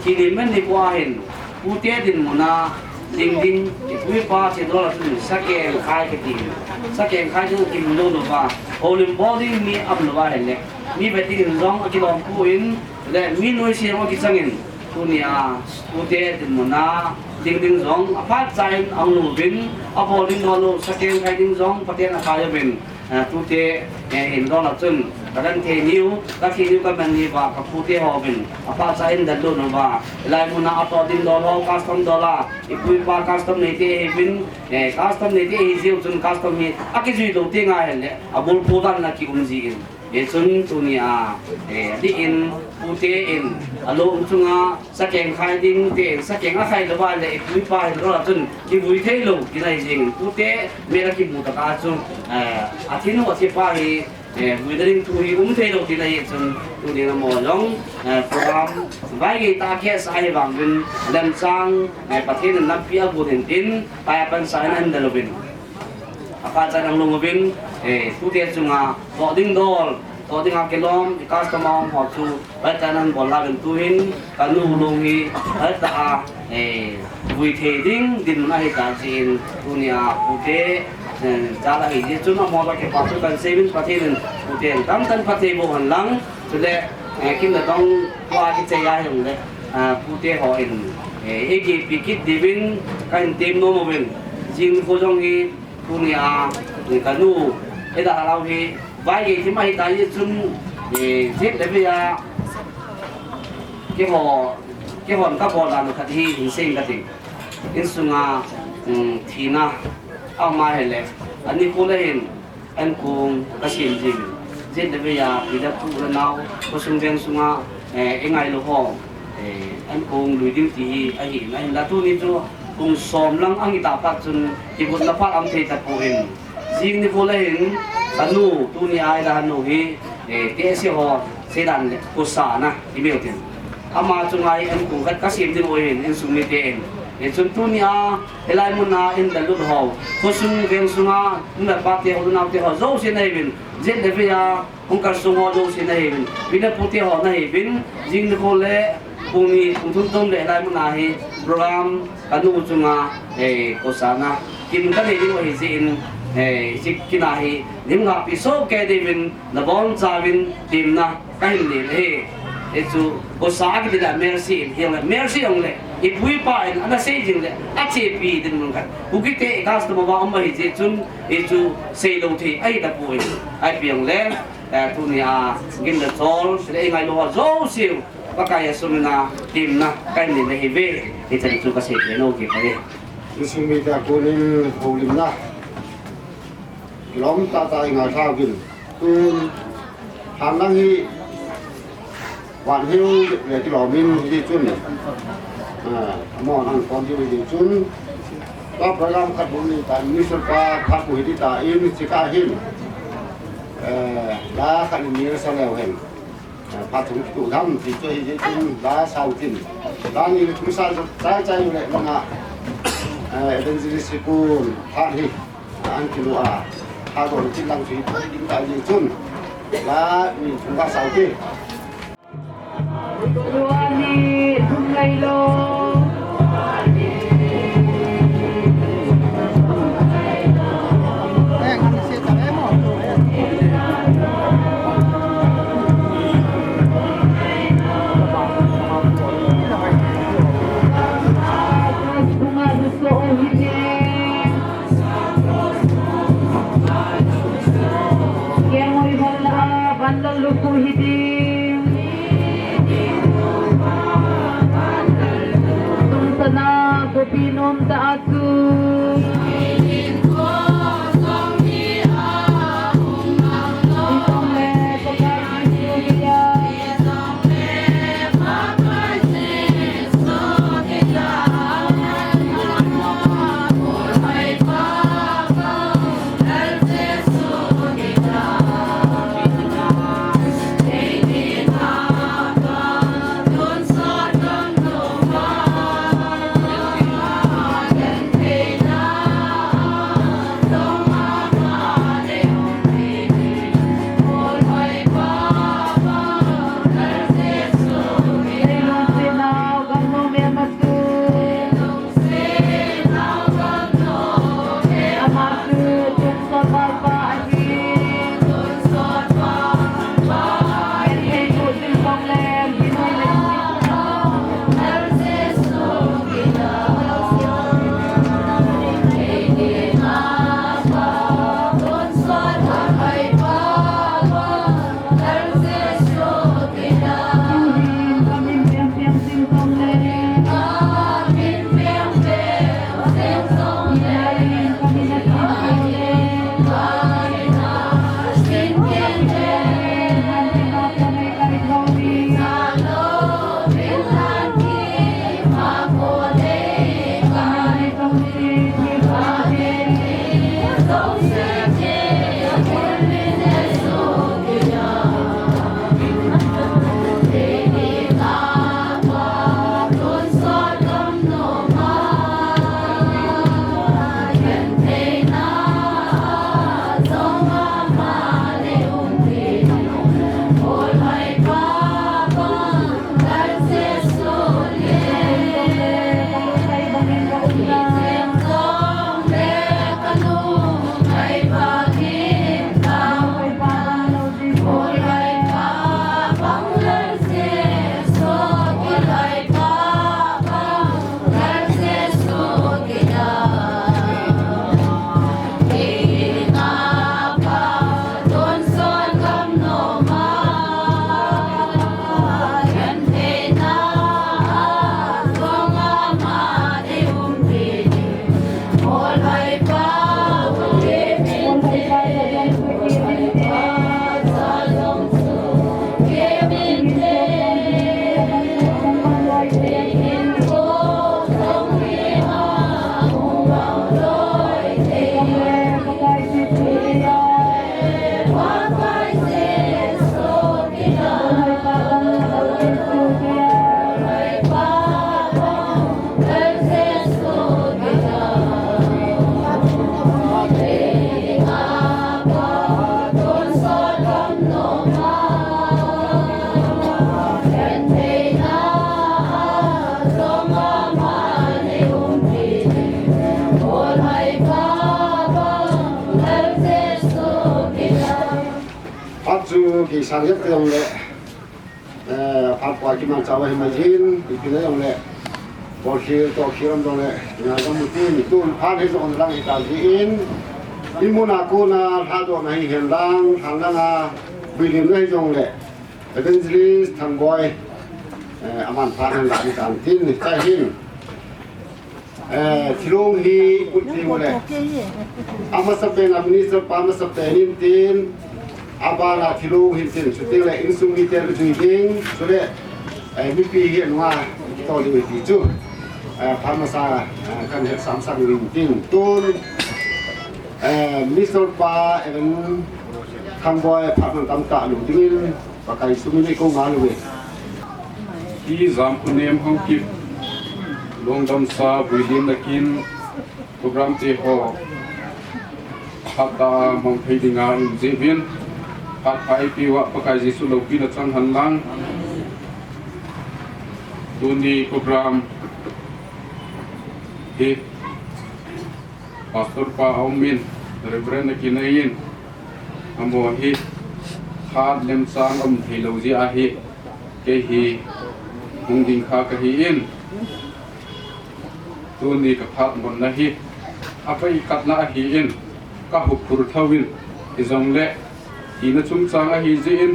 kini men di kuahin putih dan muna ding ibu pa cedol tu sakeng khai ke tin sakeng khai tu kim lo lo ba holim body mi ab lo ba hele mi beti rong ki long puin le mi noi si ro ki changin tu nia ute din mona ding rong apa chain ang lu bin aboling lo sakeng khai ding rong paten a khai bin tu te in lo la chun kadang the niu ka thi niu ka ban ni ba ka pu te ho bin apa chain dan lo no ba lai mona ato din lo lo custom dollar ipu pa custom nei te bin custom nei te hi chun custom ni aki zui lo te nga hele abul pudan na ki umji in chun tu ni di in pute in alo chunga sakeng khai ding te sakeng a khai lo ba le ipu pa lo la chun ki bui the lo ki nai jing pute me la ki bu ta ka chun athinu ati pa hi withering tu hi the lo ki nai chun tu ni mo long program vai gi ta ke sai bang bin dan sang pathin nam pia bu den tin pa pan sai nan da lo bin apa cha nang lo bin tu te chunga to ding dol to ding a kelom customer ho chu ai ta nan bol la ben tu hin kanu long hi ai ta vui the ding din na hi ta jin dunia ute jala hi je chuna mo ba ke pa chu kan sevin pathin ute tam tan pathe bo han lang chu le kim da dong qua cái chơi ai hùng đấy ute ho in egi pikit divin kan tim no mo ben jin ko jong hi dunia kanu eda lau hi vai cái thì mai ta ye chun chết đấy bây giờ cái họ các bọn làm được thì hình sinh cái gì in sunga thì na ông mai hele anh đi cô lên anh cùng cái chuyện gì chết đấy bây giờ thì đã phụ lên nào có sung gen sunga anh ai lo ho anh cùng lùi đi thì anh là tu ni cho cùng xóm lăng anh ta phát chun thì một là phát âm thì thật phụ hình riêng đi cô lên anu tu ni ai là nu hi cái xe ho xe đàn cô xã na đi biểu tiền ama chungai anh cũng các sim din oi in sumi ten e chun tu ni a helai mun na in da lut ho ko sung gen sunga na pa te ho na te ho zo se nei bin jet de via hong kar sung ho zo se nei bin bina puti ho nei bin jing de ko le bumi thun tom le helai mun na hi program anu chunga ko sa na kim ka nei din oi jin kina hi nim nga pi so ke de bin na bon cha bin tim na ka hin le he itu bosa kita tidak mercy yang mercy yang le ibu ipa yang ada sejing le acp din mungkin bukit te kas tu bawa amma hiji chun itu selo thi ai da pui ai piang le tu ni a gin da tol le ngai lo zo siu pakai sumina tim na kai ni le hebe itu tu ka se no ki pare sumi ta ko ni holim na lom ta ta ngai thao gin kun han lang hi hoàn hiu về cái lò min đi chun mò năng con đi chun các program khát bún đi tại Misal pa khát bún đi tại in chỉ cả hin đã khát nhiều sau leo hen phát chúng tụ thăm thì chơi đi chun đã sau tin đã như chúng sao trái trái như vậy mà bên dưới sự cuốn phát hi anh kêu hai đội chính năng thủy đi tại đi chun đã chúng ta sau tin Ruani sungai lo Pinom taatu kỳ sang nhất cái dòng lệ phát quả cái màn cháu hay mà chín thì cái đấy dòng lệ bỏ khi làm dòng lệ nhà trong một tin tu phát hết dòng đang hiện tại in in mua nào cô na phát dòng này hiện đang hàng đang vì điểm đây dòng lệ bên dưới thằng boy aman phát hiện lại cái tin trái hin Thilong hi putri mole. Amasapen administer pamasapen tin. Abala thilong hi tin. Suting le insumi tel juiding. Sule mipi hi nuwa to li ti chu. Pamasa kan het samsang wing tin. Tun Mr. Pa even thangboy phaman tam ta lu dingin pakai sumi le ko ma lu. T.Zamkhonem Haokip Longdam sa within the kin program te ho hata mong phedinga in jevin hat pai piwa pakai jisu lopi na chang hanlang tuni program he pastor pa aumin reverend kinayin amo he hat lem chang thilo ji a he ke hi mong ding kha ka hi in tu ni ka phat mon na hi apai kat na hi in ka hu khur thawin izong le hi na chung chang a hi ji in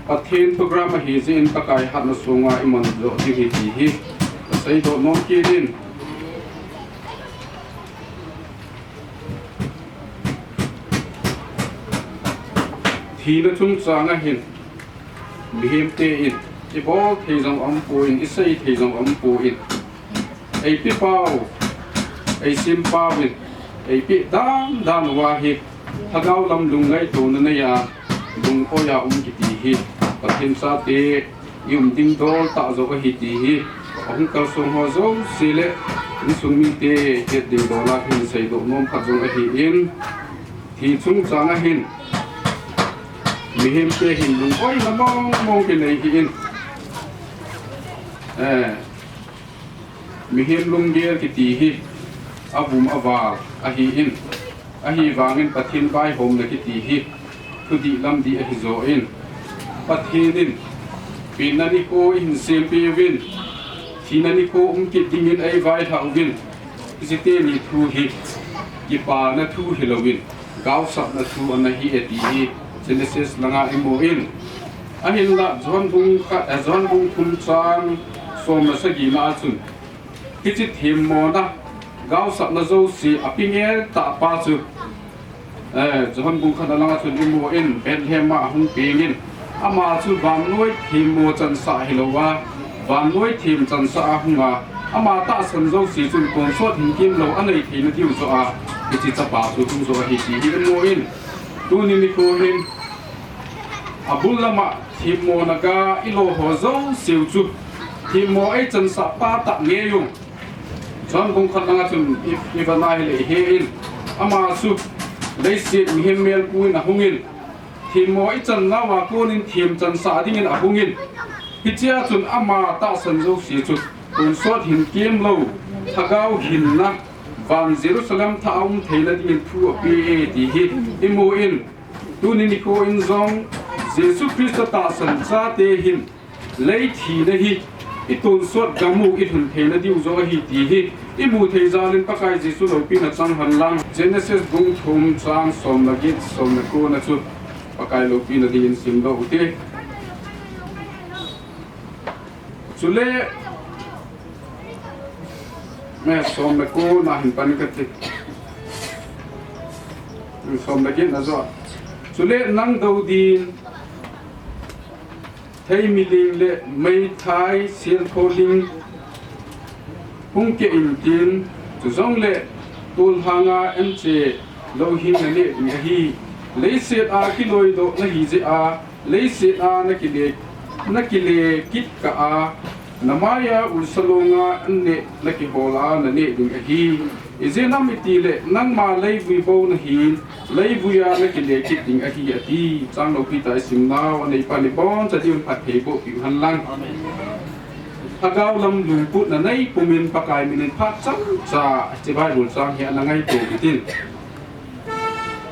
pathin program a hi ji in ka kai hat na sunga imon lo ti hi sai do non ki din thi na chung chang a hin bihim te in i bol thei jong am pu in isai thei jong am pu in ai pi pau ai sim pawin ai pi dan wa hi thagau lam lung ngai to na ya lung ko ya ki ti hi pathin sa te yum ding dol ta zo ka hi ti hi ahung kal song ho zo sile in sung mi te het ding dola hin sei do nom kha jong a hi in thi chung chang a hin mi hem te hin lung oi na mong ke nei hi in mi hem lung ger ki ti hi abum awal a hi in a hi wangin pathin bai hom na ki ti hi thu di lam di a hi zo in pathin in pinani ko in sem pi win thinani ko ki dingin ai vai thau win isite ni thu hi ki pa na thu hilowin gaw sap na thu an hi e ti hi genesis langa imo in a hin la zon bung thum chang som na sagi na chun kichi thim mo na gaw sap na zo si apingel ta pa chu zon bung khana langa chun imo in bethlehem ma hung pingin ama chu bam noi thim mo chan sa hilowa bam noi thim chan sa hunga ama ta san zo si chun kon so thim kim lo anei thi na diu zo a kichi cha pa chu hung zo hi ti hi mo in tu ni mi ko hin abulama thim mo na ga ilo ho zo siu chu thim mo ai chan sa pa ta nge yung chon bung khat langa chun ibanai le he in ama su leisi mi hem mel pu na hungin thim mo ai chan na wa ko nin thim chan sa ding in a hungin hichia chun ama ta san zo si chu kun so hin kem lo thagau hin na van jerusalem thaum theila ding thu pi e ti hi imo in tu ni ko in zong jesu christ ta san cha te hin lei thi na hi itun sot gamu itun theina diu zo hi ti hi imu thei zalin pakai jesu lo pi na chang han lang genesis bung thum chang som na git som na ko na chu pakai lo pi na din sim lo te chule me som na ko na hin pan ka te som na git na zo chule nang do din thei miling le mai thai sial tholing hung ke in tin chu zong le tul hanga em che lo hin na le ni hi le set a ki loi do na hi je a le set a na ki le kit ka a namaya ul salonga anne na ki hola na ne ding hi ize nam iti le nang ma lei vui bo na hin lei vuya na ki le kit ding a hi ati chang lo pi tai sim na wa nei pa ni bon cha diun phat thei bo pi han lang thagau lam lung put na nei pumin pakai minin phat chang cha che bai rul chang he na ngai to bitin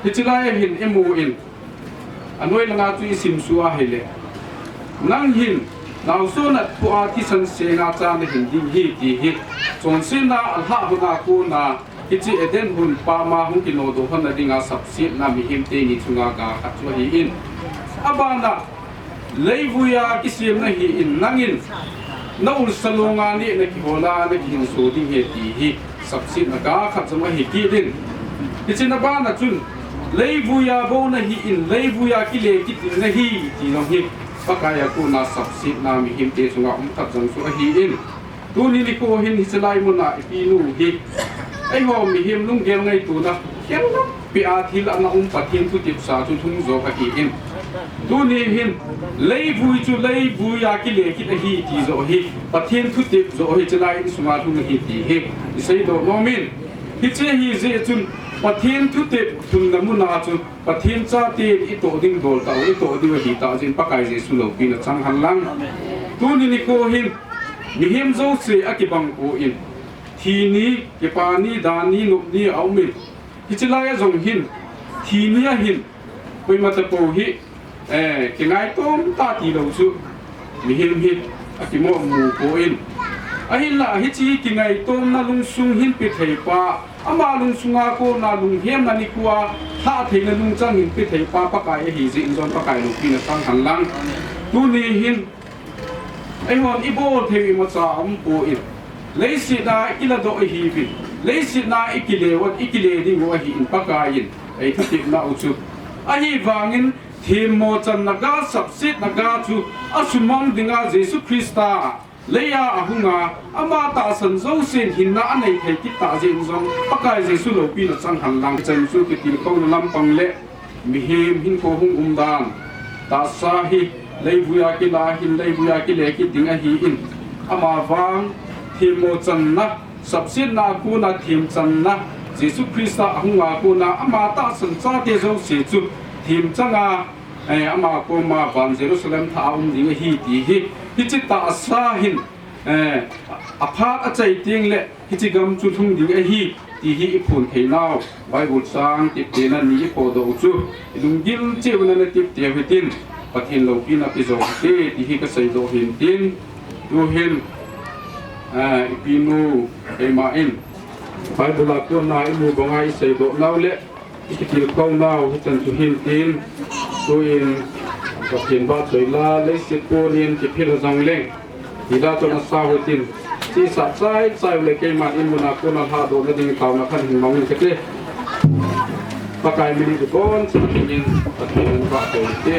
hichilai hin emu in อันน้อยละงาจุยสิมสัวให้เลยนั่งหินนาวส่วนนัดผู้อาที่สันเสนาจานหินดิ่งฮีตีฮิจนเส้นนาอัลฮะบุนากูนาฮิจิเอเดนหุ่นปามาหุ่นกิโนโดฮันนาดิ่งอาสับสินามีหิมเตนิชุงากาขัดชัวฮีอินอาบานะเลยวุยากิเสียมนะฮีอินนั่งอินน่าอุลสโลงานี่นักฮิโฮลานักหินสูดิ่งเฮตีฮิสับสินากาขัดสมัยฮิกีดินฮิจินาบานะจุนเลยวุยาโบนะฮีอินเลยวุยากิเลกิตินะฮีตีน้องฮิปากายกูน่าสับสินามีหิมเตชุงาขัดจังสุฮีอินตัวนี้ลิโกหินฮิสไลมุนาปีนูฮิไอ้หัวมีหิมลุงเกลไงตัวนะเข็มนะปีอาทิลนะปัทิมทุติปสาจุทุ่งโจกะฮีอินตัวนี้หินเลยบุยจูเลยบุยากิเลกิตฮีตีโจฮีปัทิมทุติปโจฮีจะไลน์สุมาทุงฮีตีฮิอิสัยโดโนมินฮิเจฮีเจจุนปัทิมทุติปทุนนมุนาจุปัทิมจ้าตีอิโตดิ้งโดลตาอิโตดิ้งฮีตาจินปากายเจสุโลปีนะจังหันลังตัวนี้ลิโกหินมีหิมโจเซอกิบังโออินทีนี้เก็บปานี้ดานี้นุบนี้เอามินฮิจิลายจงหินทีนี้หินไปมาตะโปหิเก็งไงต้มตาตีเราสุมีหินหินอกิโมมูโกอินอาหินละฮิจิเก็งไงต้มนาลุงซุงหินปิดเหปาอามาลุงซุงอาโกนาลุงเฮียมนานิกัวท่าเทนลุงจังหินปิดเหปาปากายฮิจิอินจอนปากายลุงปีนตั้งหันลังตูนี้หินไอหอนอีโบเทวิมาสามโปอินเลยสินาอิลาโดฮีฟิเลยสินาอิกิเลวัดอิกิเลดิงวะฮีอินปากายินไอทุตินาอุชุอาฮีวางินทีมโมจันนากาสับสิตนากาจูอาสุมังดิงาเยซูคริสตาเลยอาหุงาอามาตาสันโซเซนหินนาอันไหนเทกิตาเจนซองปากาเยซูโลปีนสังหันลังจันซูกิติลกองลำปังเละมิเฮมหินโคหุงดานตาซาฮิเลยบุยากิลาหินเลยบุยากิเลกิดิงอาฮีอินอามาวังทีมโมจันนะสับสินนากูนาทีมจันนะเยซูคริสต์หุงากูนาอามาตาสันซาเตโซเสจุทีมจังอาอามากูมาวันเยรูซาเล็มท้าดิงฮีตีฮิฮิจิตาสาหินอาพาดอาใจเตียงเละฮิจิกำจุทุ่งดิงฮีตีฮีอิพุนเฮนาวไบเบิลสังติดเตนันนี้โปโดจูลุงกิลเจวันนั้นติดเตียวิตินปะเทนโลกินาปิโซเตตีฮีก็ใส่โดหินตินดูหินอีพีนูเอมาอินไปบุลาตัวนายมูบงไอใส่โดนาวเละอีกทีกองนาวที่จันทุหินตินตัวเองกับเห็นบาดสวยลาเลสิโกเรียนที่พิลจังเล่งที่ได้จนสาวตินที่สัตย์ใจเลยเกมาอินบุนาตัวนาวหาโดนดิ่งข่าวมาขันหินมองกันเตะปากายมิลิตุกอนสักยินปะเทนบาดสวยเตะ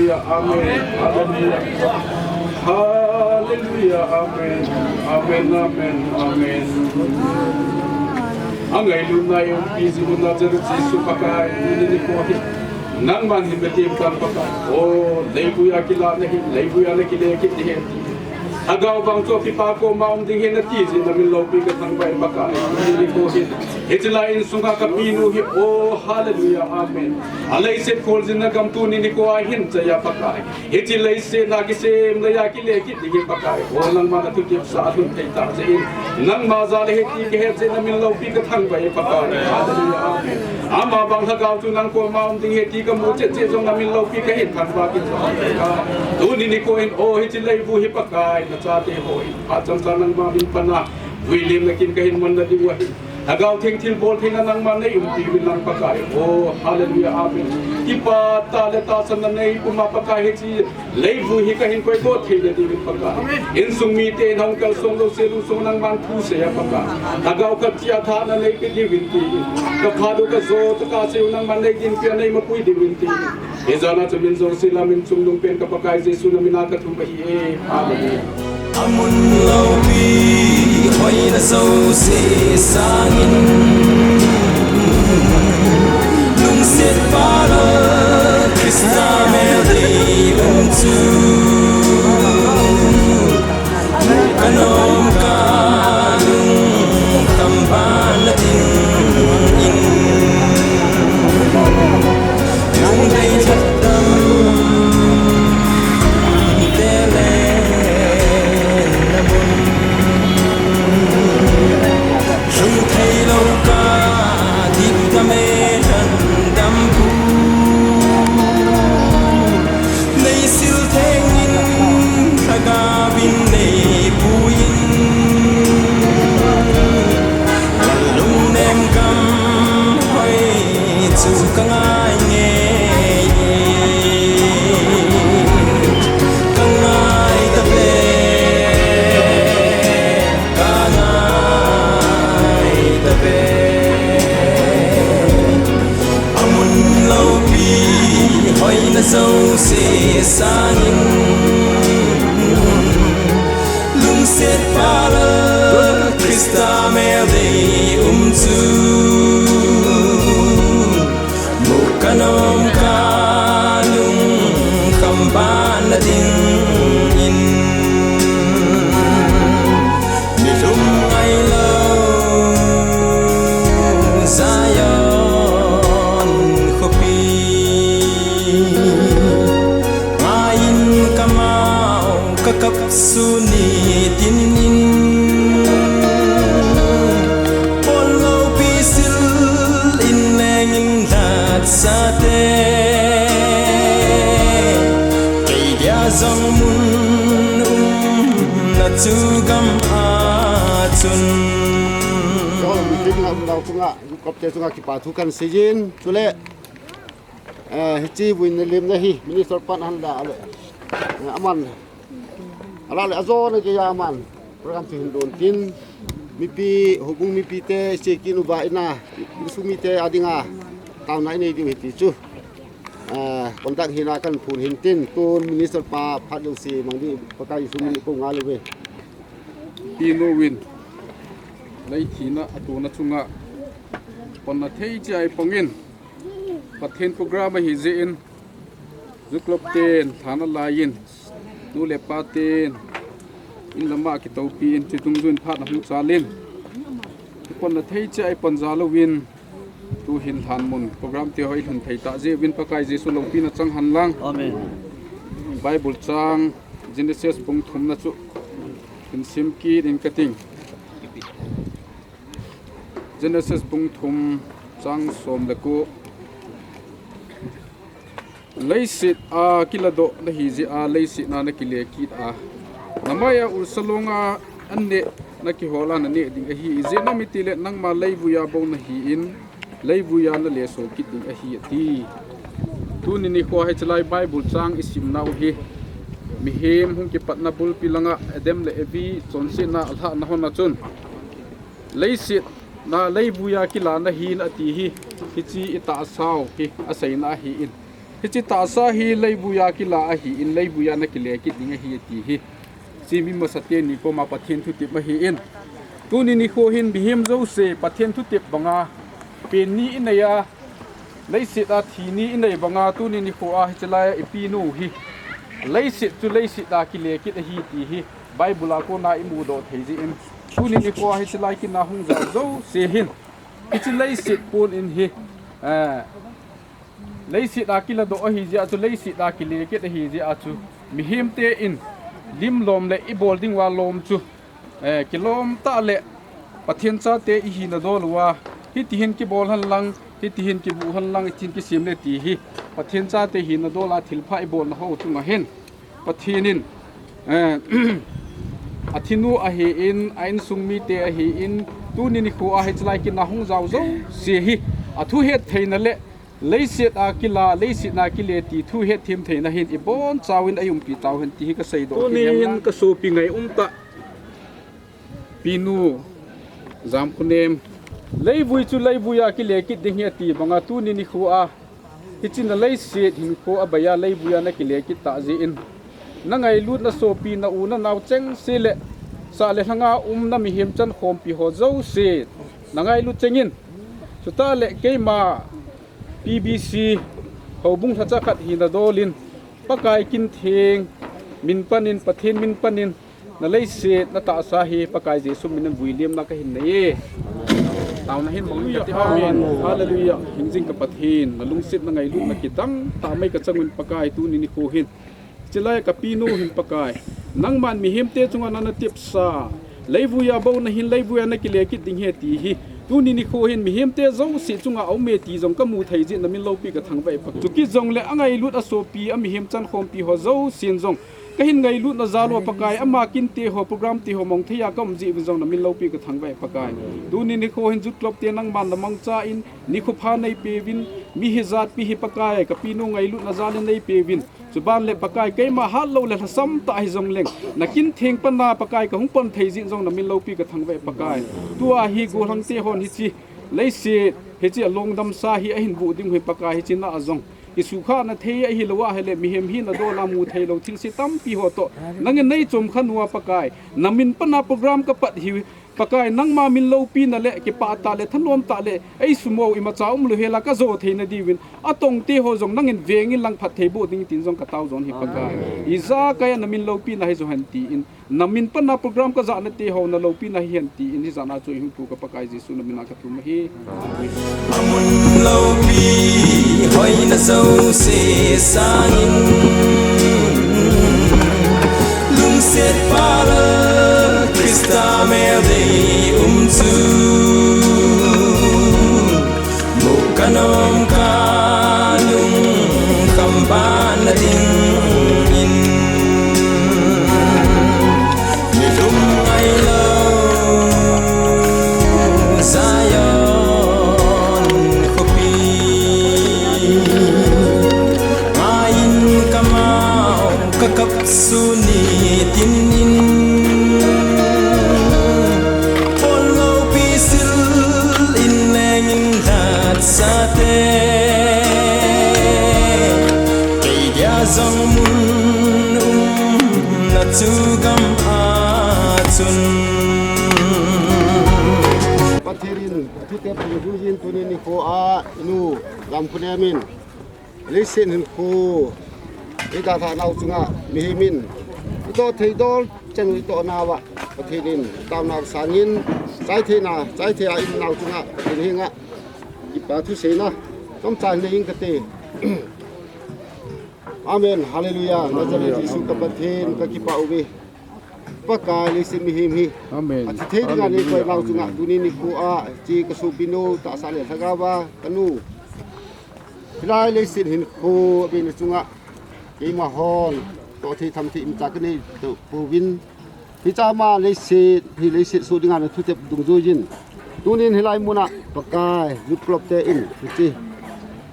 hallelujah, amen, hallelujah, hallelujah, amen, amen, amen, amen. Ang ngayon na yung busy mo na dyan Jesus pakai ini ko nang man himbetim kan pakai oh leibuya kila nahi leibuya na kile kit dihen agaw bang so pipa ko maum ding hen ti jin na min lopi ka thang bai pakai ini ko hin hitlain sunga ka pinu hi oh hallelujah amen alai se kol jin na gam tu ni ko a hin chaya pakai hitlai se na ki se na ya kile kit dihen pakai oh nang ma na tu ki sa thun thai ta je nang ma za le ti ke he je na min lopi ka thang bai pakai hallelujah amen ama bang ha gaw tu nang ko maum ding he ti ka mu che che jong na min lopi ka hin thang ba ki so tu ni ko in oh hitlai bu hi pakai cha te hoi a cham cha nang ma bin pana wilim na kin kahin man na diwa agaw thing thil bol thing nang ma nei ti bin nang pakai oh hallelujah amen ki pa ta le ta san na nei puma pakai he chi leibu hi kahin koi go thei le di bin pakai in sung mi te nang kal song lo se lu song nang man thu se ya pakai agaw ka chia tha na nei ki di bin ti ka pha do ka zo ta ka se nang man nei din pi nei ma pui di bin ti ezana chamin zo se la min chung lung pen ka pakai jesu na mina ka thu ba hi amen amun laupi hoi na so se sangin lung set para Krista melde untu kanom kalung tamban natin in lung day chatam so se sangin lung set para Krista melde umtu mukanom kalung kamban natin in nilum ay law Zion Haokip kakap sunitin in polo pisil inengin lat sate kay dia zong mun natugam atun đào sunga cọp te sunga kipa thu kan sejin chule hichi buin lim na hi minister pan han da ale aman ala le azo na ke yaman program tin don tin mipi hubung mipi te chekin uba ina sumi te adinga taw na ini di hiti chu kontak hina kan phun hin tin ton minister pa phadu si mangdi pakai sumi ko ngalewe pino win lấy thina atuna chunga ponna thei chai pongin pathen program hi je in zuklop ten thana lain nu le paten in lama ki topi in chitung jun phat na hu chalin ponna thei chai panjalo win tu hin than mun program te hoi hun thei ta je win pakai jesu longpi na chang han lang amen bible chang genesis pung thum na chu in simki in kating Genesis pung thum chang som le ko leisit a kilado na hi ji a leisit na kile kit a namaya ursalonga anne na ki hola na ne ding a hi je na mitile nang ma leibuya bo na hi in leibuya na le so kit ding a hi ti tu ni ni ko he chlai bible chang isim na hi mi hem hung ki patna bul pilanga edem le evi chonsi na alha na hona chun leisit na leibuya kila na hin ati hi hichi ita saw hi asaina hi in hi chi ta sa hi leibuya ki la a hi in leibuya na ki le ki ding hi ti hi si mi ma sate ni ko ma pathian thu tip ma hi in tu ni ni kho hin bihim zo se pathian thu tip banga pen ni in ya lei sit a thi ni in nei banga tu ni ni kho a hi chalai ipi nu hi lei sit tu lei sit da ki le ki hi ti hi bible ko na imu do theji in tu ni ni kho hi chalai ki na hung za zo se hin ki lei sit pun in hi lei sit da ki la do hi ji a chu lei sit da ki le ki hi ji a chu mi him te in lim lom le i bolding wa lom chu kilom ta le pathian cha te i hi na do luwa hi ti hin ki bol han lang hi ti hin ki bu han lang chin ki sim le ti hi pathian cha te hi na do la thil pha i bol na ho chu ma hen pathinin athinu a hi in ain sungmi te a hi in tu ni ni khu a hi chlai ki na hung zaw zo se hi athu het theina le leiset a kila leisit na kile ti thu he thim theina hin i bon chawin ayum pi taw hen ti ka sei do ki hin ka so pi ngai ta pinu T.Zamkhonem leibui chu leibuya ki le ki ding he ti banga tu ni ni khu a hichin na leiset hin ko abaya leibuya na ki le ki ta ji in na ngai lut na so pi na u na naw cheng se le sa le hanga na mi hem chan khom pi ho zo se na ngai lut chengin chuta le keima PBC hobung thacha khat hi na dolin pakai kin theng min panin pathin min panin na lei se na ta sa hi pakai jesu min builiam na ka hin nei taw na hin mong ti amen hallelujah hingjing ka pathin na lungsit na ngai lu na kitang ta mai ka changin pakai tu ni ko hin chilai ka pinu hin pakai nang man mi him te chunga na tip sa leibuya bo na hin leibuya na ki le ki ding he ti hi tu ni ni kho hin mi hem te zo si chunga au me ti jong ka mu thai ji na min lo pi ka thang vai pak chu ki jong le angai lut a so pi a mi hem chan khom pi ho zo sin jong ka hin ngai lut na zalo pakai ama kin te ho program ti ho mong thia kam ji jong na min lo pi ka thang vai pakai tu ni ni kho hin jut klop te nang man na mang cha in ni khu pha nei pe win mi hi zat pi hi pakai ka pi no ngai lut na zale nei pe win chuban le pakai ke ma ha lo le sam ta hi jong leng na kin theng pan na pakai ka hung pon thei ji jong na min lo pi ka thang vai pakai tua hi go hang te hon hi chi leisi he chi long dam sa hi a hin bu ding hui pakai hi chi na azong isu kha na thei a hi lowa hele mi hem hi na do la mu thei lo thil si tam pi ho to nang nei chom khanwa pakai namin pana program ka pat hi pakai nang ma min lo pi na le ki pa ta le thanom ta le ei sumo i ma chaum lu hela ka zo theina diwin atong te ho jong nangin vengin lang phat thei bu ding tin jong ka taw zon hi pakai iza kaya namin lo pi na hi zo han ti in namin pana program ka za na te ho na lo pi na hi han ti in hi za na chu hi pu ka pakai jesu na min ka tu ma hi amun lo pi hoi na zo se sanin lung set para Krista mer dei umzu mukanom kanung kamban na ding in nilum ai lo Zion kopi ain kamau kakap suni tinin sate kay dia zong mun na tugam atun pathirin thu te pu du jin tu ni ko a inu T.Zamkhonemin listen hin ko ida tha nau chunga mi himin to thei dol chen to na wa pathirin tam na sangin chai the a in nau chunga pathin hinga ipa thu seina tom chan ne ing kate amen hallelujah nazare jisu ka pathin ka ki pa ubi paka li sim him hi amen ati thei dinga ni koi lau chunga duni ni ku a chi ka su pinu ta sa le thagawa kanu hilai le sin hin khu bin chunga ke ma hon to thi tham thi im cha ka ni to pu win hi cha ma le si su dinga na thu te dung zo jin tunin hilai muna pakai yuklop te in chi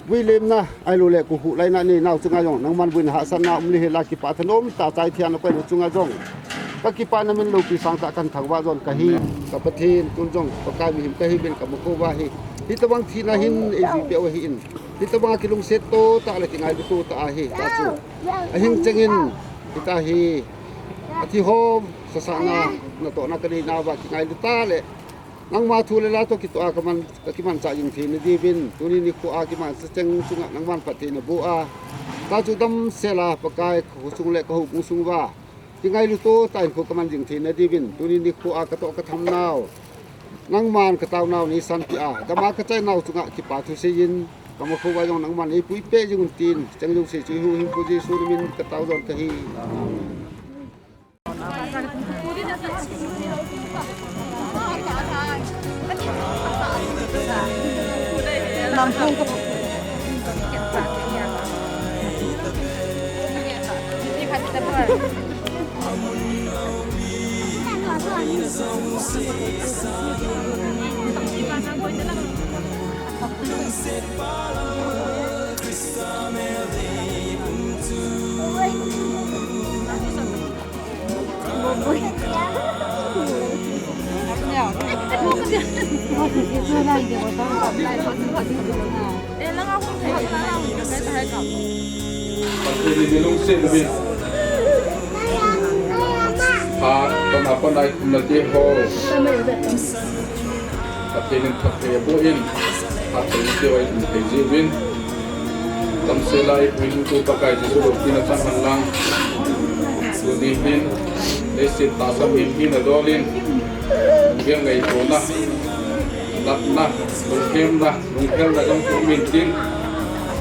William na ai lo le ku hu lai na ni nau chunga jong nang man buin ha san na umli hela ki pa thanom ta chai thian ko na chunga jong ka ki pa na min lo ki sang ta kan thangwa jon ka hi ka pathin tun jong pakai mi him ka hi ben ka mo ko wa hi tawang thi na hin e ji pe wa hi in kita mga kilong seto ta ala kingai tu ta ahi ta chu ahing chengin kita hi ati hom sasana na to na kani na ba kingai lu ta le nang ma thu le la to kitu a kaman cha jing thi ni divin tuni ni ku a ki man sa cheng chunga nang man pati na bu a ta chu dam sela pakai khu sung le ko hu sung wa kingai lu to ta ko kaman jing thi na divin tuni ni ku a ka to ka tham naw nang man ka taw naw ni san pi a kama ka chai naw chunga ki pa thu se yin kama khu wa jong nang man ei pui pe jing tin chang lu se chu hu him pu ji su min ka taw jon ka hi Lampung ko Pagkili nilong silbi. Panapan ay kumlati ho. Patilin pakiyabuin. Patilin tiyo ay kumtizibin. Tamsila ay puminuto pagkay sisulog pinataman lang. Sunihin. Lesit tasam himhin adolin. Hinggang ngay ito na. Lat na. Lungkem na. Lungkem na kang kumintin.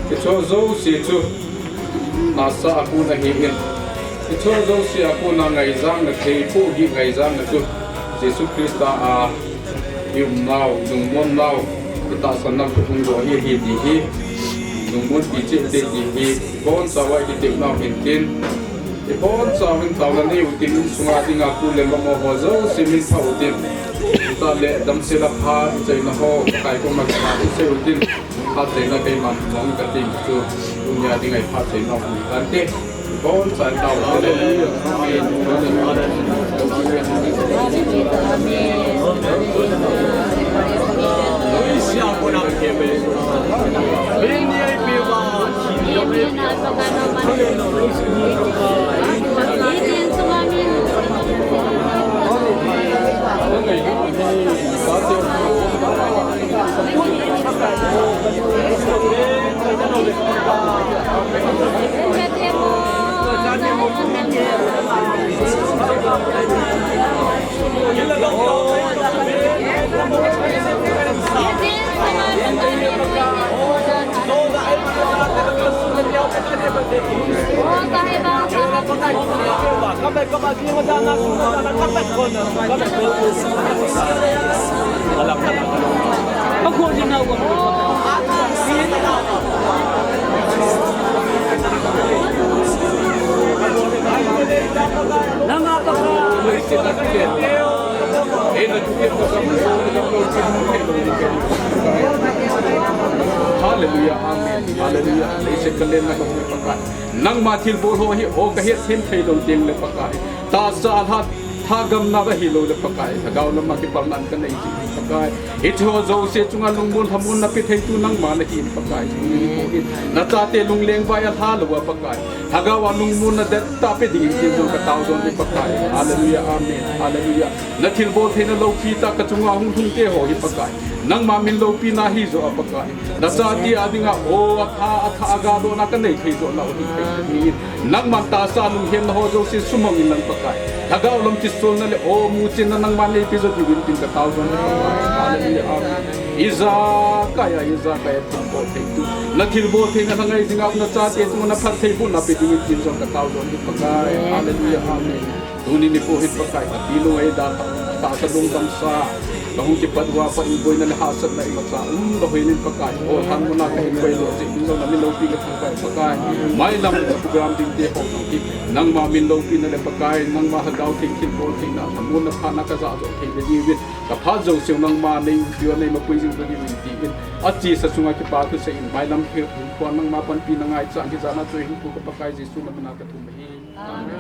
Ito zo si ito. Nasa ako na hihin. Ito zo si ako na ngaizang na keipo hi ngaizang na ito. Jesus Krista yung now, yung mon now. Itasan ng kutunggo hi hi. Yung mon ichip di hi. Ipon sawa itip na hintin. Ipon sa aming tawanan ni utin sungating ako lemang mo hozo simin pa utin. Ita le dam sila pa itay na ho. Kaya kong magkakati sa utin. Hatay na kay mamong kating ito. Dunya di ngay hatay na kong kante. Ipon sa tawanan ni Hallelujah, amen. Hallelujah. Leise kalen na kong pakai. Nang matil bolo hi o kahit hin thay dong ting le pakai. Ta sa hat hagam na ba hilo le pakai. Tagaw na makiparnan ka na iti pakai. Ito zo se chunga lungbon hamun na pitay tu nang mana hin pakai. Natate lungleng bayan halawa pakai. Hagawa lungbon na det tapi dingin tin ka taw dong le pakai. Hallelujah, amen. Hallelujah. Natil bol thay na low kita ka chunga hung hung te ho hi pakai. Nang mamin lo pinahizo apakai nasati adinga o atha agado na kanay khizo na uli kai nang mantasa nung hen ho jo si sumangin nang pakai tagaw lam tisol na le o muchin na nang mani episode yung tin ka thousand hallelujah iza kaya tumbo thaitu nathilbo thinga na ngai singa na chate tu na phathai bu na piding tin ka thousand pakai hallelujah amen tuni ni po hit pakai tilo ay data ta sa dong damsa kahung tipadwa pa inboy na lahasat na imatsa bahoy nin pakai o han mo na ka inboy lo si inso na milopi ka pakai may lam ka program din de ho nang ma milopi na le pakai nang ma hagaw ting kin bol ting na mo na phana ka za zo ting de diwit ka phazo siu nang ma nei pyo nei ma puijing de diwit tin achi sa sunga ki pa tu se in may lam ke ko nang ma pan pi na ngai chang ki za na choi hu ka pakai jesu na na ka thum hi amen